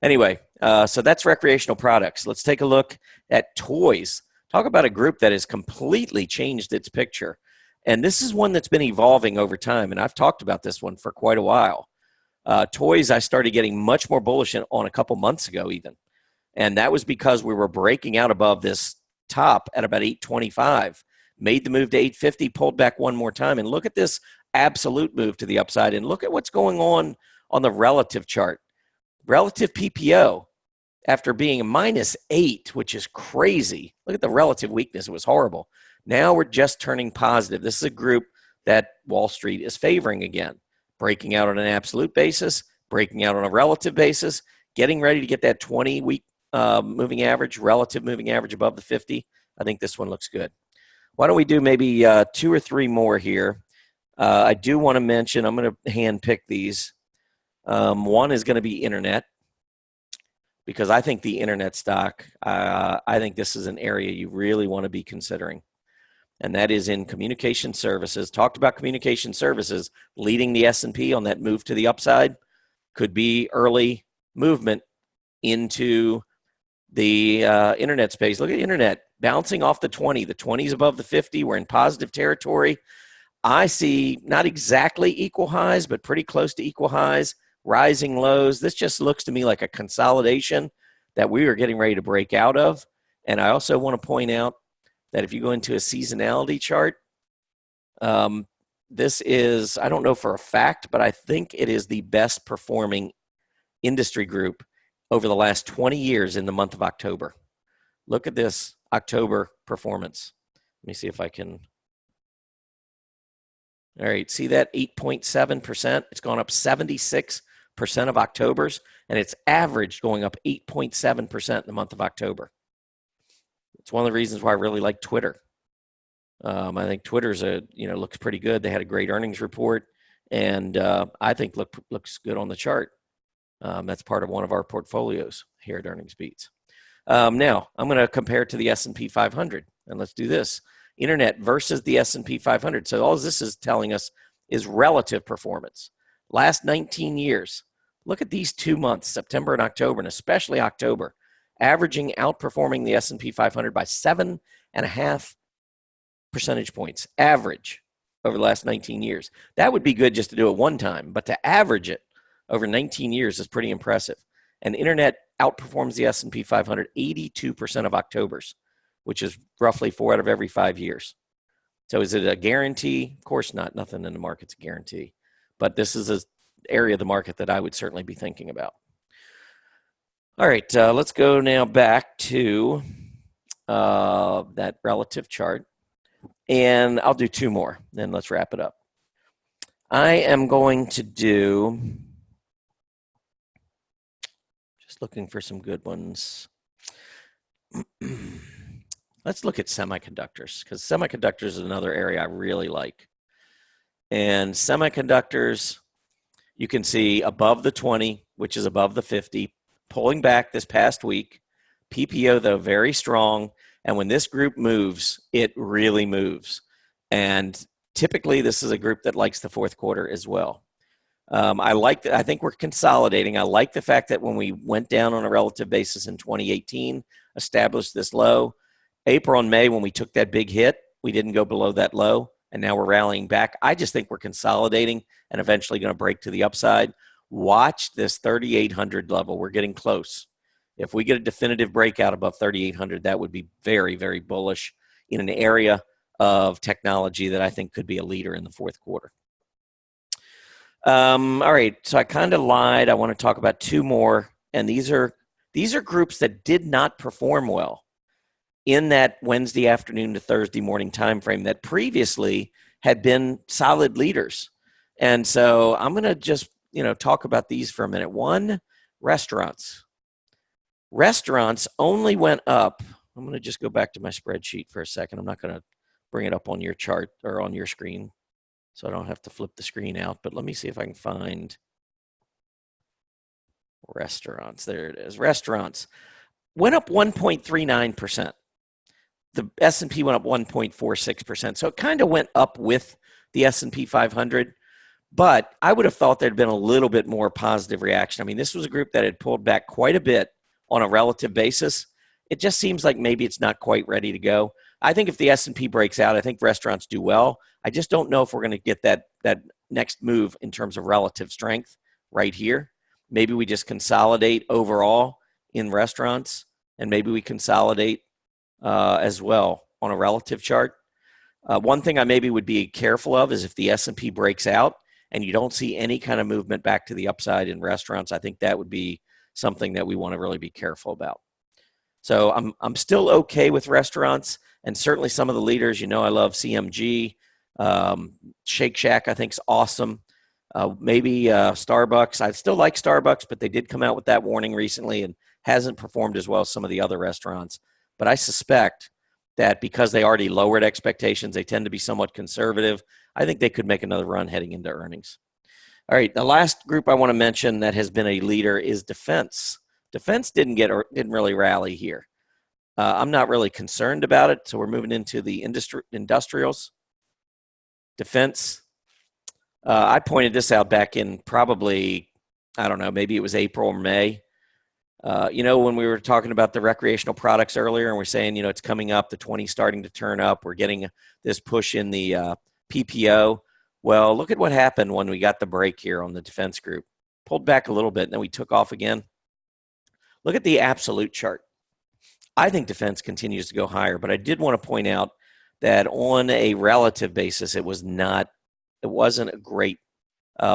Anyway, so that's recreational products. Let's take a look at toys. Talk about a group that has completely changed its picture. And this is one that's been evolving over time. And I've talked about this one for quite a while. Toys, I started getting much more bullish on a couple months ago even. And that was because we were breaking out above this top at about 825, made the move to 850, pulled back one more time. And look at this absolute move to the upside. And look at what's going on the relative chart. Relative PPO, after being a -8, which is crazy. Look at the relative weakness. It was horrible. Now we're just turning positive. This is a group that Wall Street is favoring again, breaking out on an absolute basis, breaking out on a relative basis, getting ready to get that 20-week moving average, relative moving average above the 50. I think this one looks good. Why don't we do maybe 2 or 3 more here? I do want to mention, I'm going to hand pick these. One is going to be internet, because I think the internet stock, I think this is an area you really want to be considering. And that is in communication services. Talked about communication services leading the S&P on that move to the upside. Could be early movement into the internet space. Look at internet bouncing off the 20. The 20 is above the 50. We're in positive territory. I see not exactly equal highs, but pretty close to equal highs, rising lows. This just looks to me like a consolidation that we are getting ready to break out of. And I also want to point out that if you go into a seasonality chart, this is, I don't know for a fact, but I think it is the best performing industry group over the last 20 years in the month of October. Look at this October performance. Let me see if I can. All right, see that 8.7%? It's gone up 76% of October's, and it's averaged going up 8.7% in the month of October. It's one of the reasons why I really like Twitter. I think Twitter's looks pretty good. They had a great earnings report, and I think looks good on the chart. That's part of one of our portfolios here at Earnings Beats. Now I'm going to compare it to the S&P 500, and let's do this: Internet versus the S&P 500. So all this is telling us is relative performance. Last 19 years. Look at these 2 months, September and October, and especially October, averaging outperforming the S&P 500 by 7.5 percentage points, average over the last 19 years. That would be good just to do it one time, but to average it over 19 years is pretty impressive. And Internet outperforms the S&P 500 82% of October's, which is roughly 4 out of every 5 years. So is it a guarantee? Of course not. Nothing in the market's a guarantee. But this is an area of the market that I would certainly be thinking about. All right, let's go now back to that relative chart. And I'll do 2 more, then let's wrap it up. I am going to do, just looking for some good ones. Let's look at semiconductors, because semiconductors is another area I really like. And semiconductors, you can see above the 20, which is above the 50, pulling back this past week. PPO, though, very strong. And when this group moves, it really moves. And typically, this is a group that likes the fourth quarter as well. I think we're consolidating. I like the fact that when we went down on a relative basis in 2018, established this low. April and May, when we took that big hit, we didn't go below that low, and now we're rallying back. I just think we're consolidating and eventually going to break to the upside. Watch this 3,800 level. We're getting close. If we get a definitive breakout above 3,800, that would be very, very bullish in an area of technology that I think could be a leader in the fourth quarter. All right, so I kind of lied. I want to talk about 2 more, and these are groups that did not perform well in that Wednesday afternoon to Thursday morning time frame that previously had been solid leaders. And so I'm going to just talk about these for a minute. One, restaurants. Restaurants only went up. I'm going to just go back to my spreadsheet for a second. I'm not going to bring it up on your chart or on your screen, so I don't have to flip the screen out. But let me see if I can find restaurants. There it is. Restaurants went up 1.39%. The S&P went up 1.46%. So it kind of went up with the S&P 500. But I would have thought there'd been a little bit more positive reaction. I mean, this was a group that had pulled back quite a bit on a relative basis. It just seems like maybe it's not quite ready to go. I think if the S&P breaks out, I think restaurants do well. I just don't know if we're going to get that next move in terms of relative strength right here. Maybe we just consolidate overall in restaurants, and maybe we consolidate as well on a relative chart. One thing I maybe would be careful of is if the S&P breaks out and you don't see any kind of movement back to the upside in restaurants. I think that would be something that we want to really be careful about. So I'm still okay with restaurants, and certainly some of the leaders. I love CMG, Shake Shack. I think is awesome. Maybe Starbucks. I still like Starbucks, but they did come out with that warning recently and hasn't performed as well as some of the other restaurants. But I suspect that because they already lowered expectations, they tend to be somewhat conservative. I think they could make another run heading into earnings. All right, the last group I want to mention that has been a leader is defense. Defense didn't really rally here. I'm not really concerned about it, so we're moving into the industrials. Defense. I pointed this out back in probably, I don't know, maybe it was April or May. When we were talking about the recreational products earlier, and we're saying, it's coming up, the 20 starting to turn up. We're getting this push in the PPO. Well, look at what happened when we got the break here on the defense group. Pulled back a little bit, and then we took off again. Look at the absolute chart. I think defense continues to go higher, but I did want to point out that on a relative basis, it wasn't a great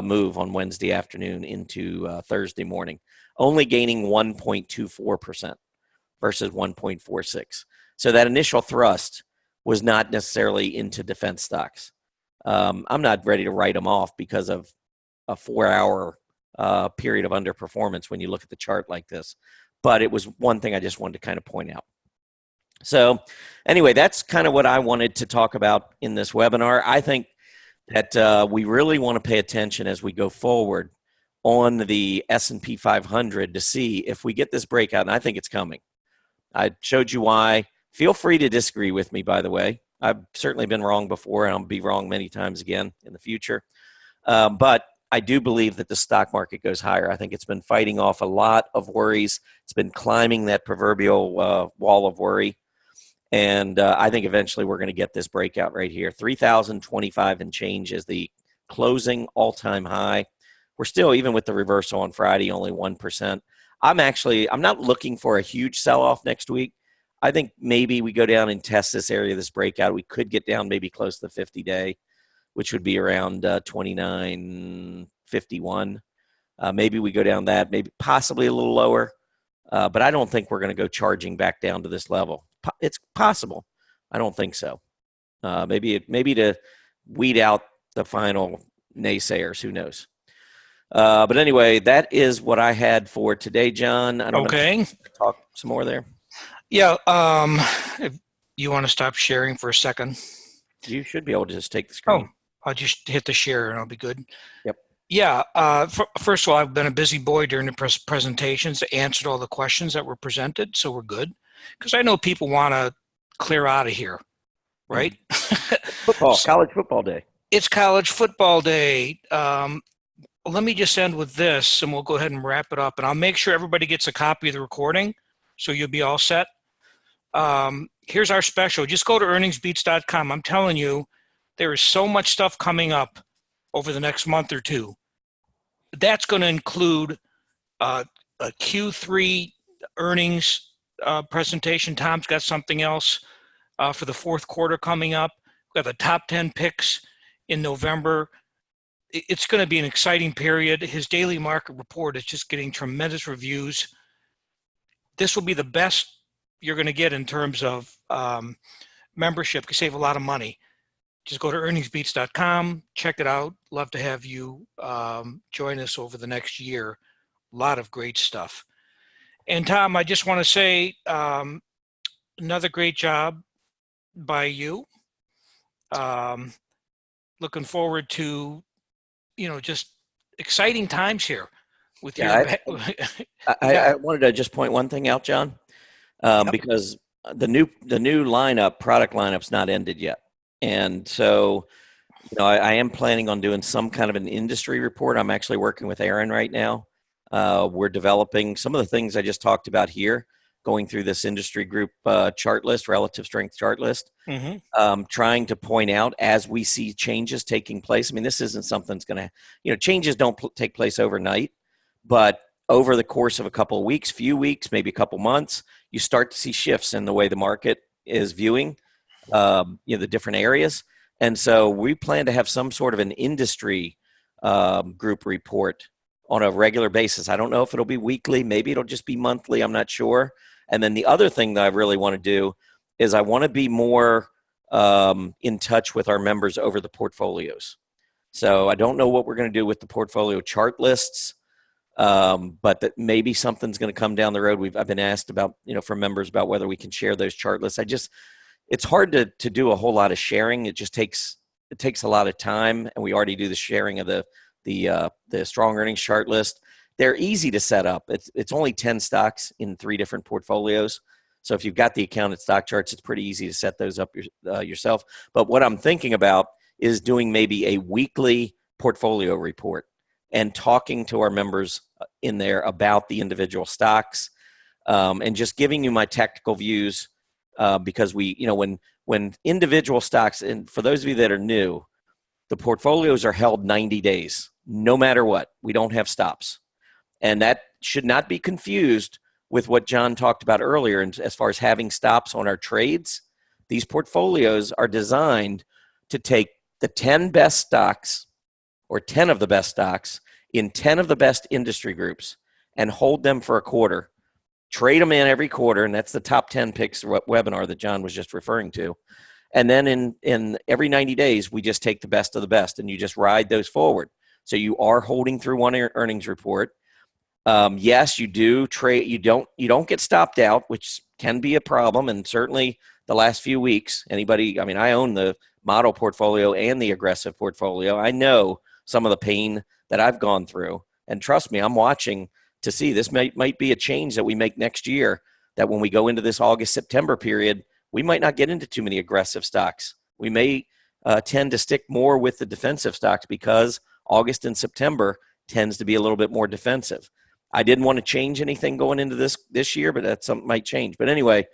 move on Wednesday afternoon into Thursday morning, only gaining 1.24% versus 1.46. So that initial thrust was not necessarily into defense stocks. I'm not ready to write them off because of a 4-hour period of underperformance when you look at the chart like this. But it was one thing I just wanted to kind of point out. So anyway, that's kind of what I wanted to talk about in this webinar. I think that we really want to pay attention as we go forward on the S&P 500 to see if we get this breakout, and I think it's coming. I showed you why. Feel free to disagree with me, by the way. I've certainly been wrong before, and I'll be wrong many times again in the future. But I do believe that the stock market goes higher. I think it's been fighting off a lot of worries. It's been climbing that proverbial wall of worry. And I think eventually we're going to get this breakout right here. 3,025 and change is the closing all-time high. We're still, even with the reversal on Friday, only 1%. I'm not looking for a huge sell-off next week. I think maybe we go down and test this area, this breakout. We could get down maybe close to the 50-day, which would be around 29.51. Maybe we go down that, maybe possibly a little lower. But I don't think we're going to go charging back down to this level. It's possible. I don't think so. Maybe to weed out the final naysayers. Who knows? But anyway, that is what I had for today, John. I don't know if you want to talk some more there. Yeah. If you want to stop sharing for a second? You should be able to just take the screen. Oh, I'll just hit the share and I'll be good. Yep. Yeah. First of all, I've been a busy boy during the presentations. Answered all the questions that were presented, so we're good. Because I know people want to clear out of here, right? College football day. It's college football day. Let me just end with this, and we'll go ahead and wrap it up. And I'll make sure everybody gets a copy of the recording, so you'll be all set. Here's our special. Just go to earningsbeats.com. I'm telling you, there is so much stuff coming up over the next month or two. That's going to include a Q3 earnings presentation. Tom's got something else for the fourth quarter coming up. We've got the top 10 picks in November. It's going to be an exciting period. His daily market report is just getting tremendous reviews. This will be the best you're going to get in terms of membership. You can save a lot of money. Just go to earningsbeats.com, check it out. Love to have you join us over the next year. A lot of great stuff. And Tom, I just want to say another great job by you. Looking forward to, just exciting times here with your. I wanted to just point one thing out, John, because the new product lineup's not ended yet, and so I am planning on doing some kind of an industry report. I'm actually working with Aaron right now. We're developing some of the things I just talked about here, going through this industry group chart list, relative strength chart list, trying to point out as we see changes taking place. I mean, this isn't something that's going to, changes don't take place overnight, but over the course of a couple of weeks, few weeks, maybe a couple months, you start to see shifts in the way the market is viewing, the different areas. And so we plan to have some sort of an industry group report on a regular basis. I don't know if it'll be weekly. Maybe it'll just be monthly. I'm not sure. And then the other thing that I really want to do is I want to be more in touch with our members over the portfolios. So I don't know what we're going to do with the portfolio chart lists, but that maybe something's going to come down the road. I've been asked about, from members about whether we can share those chart lists. It's hard to do a whole lot of sharing. It takes a lot of time, and we already do the sharing of the strong earnings chart list. They're easy to set up. It's only 10 stocks in 3 different portfolios. So if you've got the account at Stock Charts, it's pretty easy to set those up yourself. But what I'm thinking about is doing maybe a weekly portfolio report and talking to our members in there about the individual stocks, and just giving you my tactical views, because when individual stocks, and for those of you that are new, the portfolios are held 90 days, no matter what. We don't have stops. And that should not be confused with what John talked about earlier, and as far as having stops on our trades, these portfolios are designed to take the 10 best stocks or 10 of the best stocks in 10 of the best industry groups and hold them for a quarter, trade them in every quarter, and that's the top 10 picks webinar that John was just referring to. And then in every 90 days, we just take the best of the best, and you just ride those forward. So you are holding through one earnings report. Yes, you do trade. You don't get stopped out, which can be a problem. And certainly the last few weeks, I own the model portfolio and the aggressive portfolio. I know some of the pain that I've gone through. And trust me, I'm watching to see this might be a change that we make next year, that when we go into this August, September period, we might not get into too many aggressive stocks. We may tend to stick more with the defensive stocks because August and September tends to be a little bit more defensive. I didn't want to change anything going into this year, but that something might change. But anyway,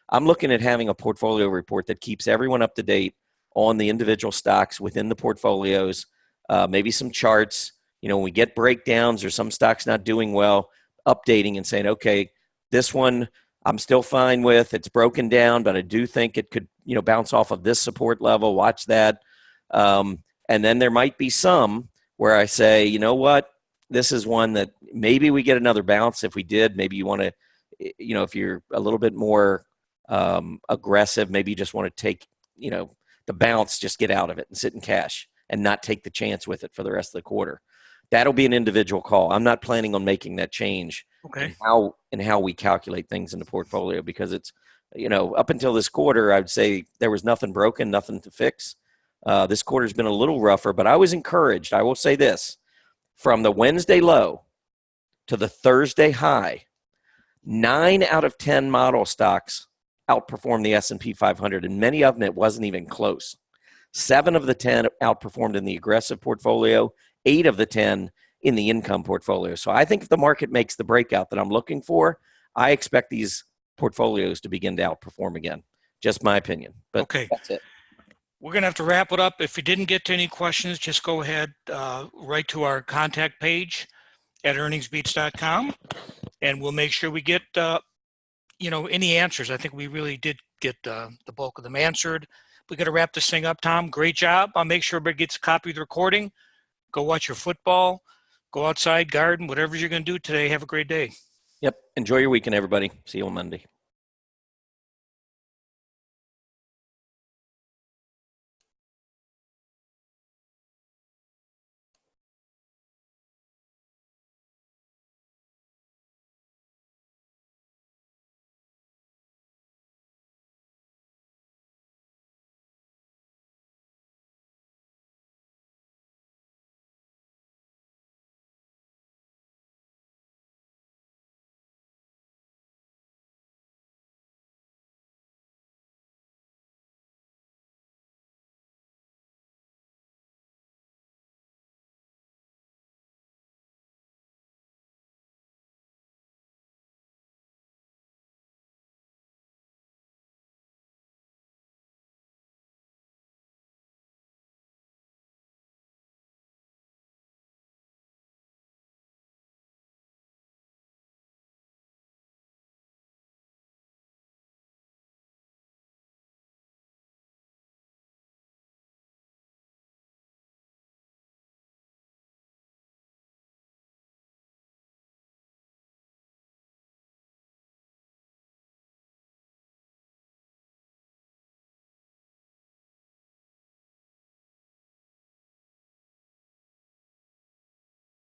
I'm looking at having a portfolio report that keeps everyone up to date on the individual stocks within the portfolios, maybe some charts. When we get breakdowns or some stocks not doing well, updating and saying, okay, this one I'm still fine with. It's broken down, but I do think it could, bounce off of this support level. Watch that. And then there might be some where I say, you know what? This is one that maybe we get another bounce. If we did, maybe you want to, if you're a little bit more aggressive, maybe you just want to take, the bounce, just get out of it and sit in cash and not take the chance with it for the rest of the quarter. That'll be an individual call. I'm not planning on making that change. Okay. in how we calculate things in the portfolio, because it's, up until this quarter, I'd say there was nothing broken, nothing to fix. This quarter's been a little rougher, but I was encouraged. I will say this. From the Wednesday low to the Thursday high, 9 out of 10 model stocks outperformed the S&P 500, and many of them it wasn't even close. 7 of the 10 outperformed in the aggressive portfolio, 8 of the 10 in the income portfolio. So I think if the market makes the breakout that I'm looking for, I expect these portfolios to begin to outperform again. Just my opinion, but Okay. That's it. We're going to have to wrap it up. If you didn't get to any questions, just go ahead, right to our contact page at earningsbeats.com, and we'll make sure we get, any answers. I think we really did get the bulk of them answered. We got to wrap this thing up, Tom. Great job. I'll make sure everybody gets a copy of the recording. Go watch your football. Go outside, garden, whatever you're going to do today. Have a great day. Yep. Enjoy your weekend, everybody. See you on Monday.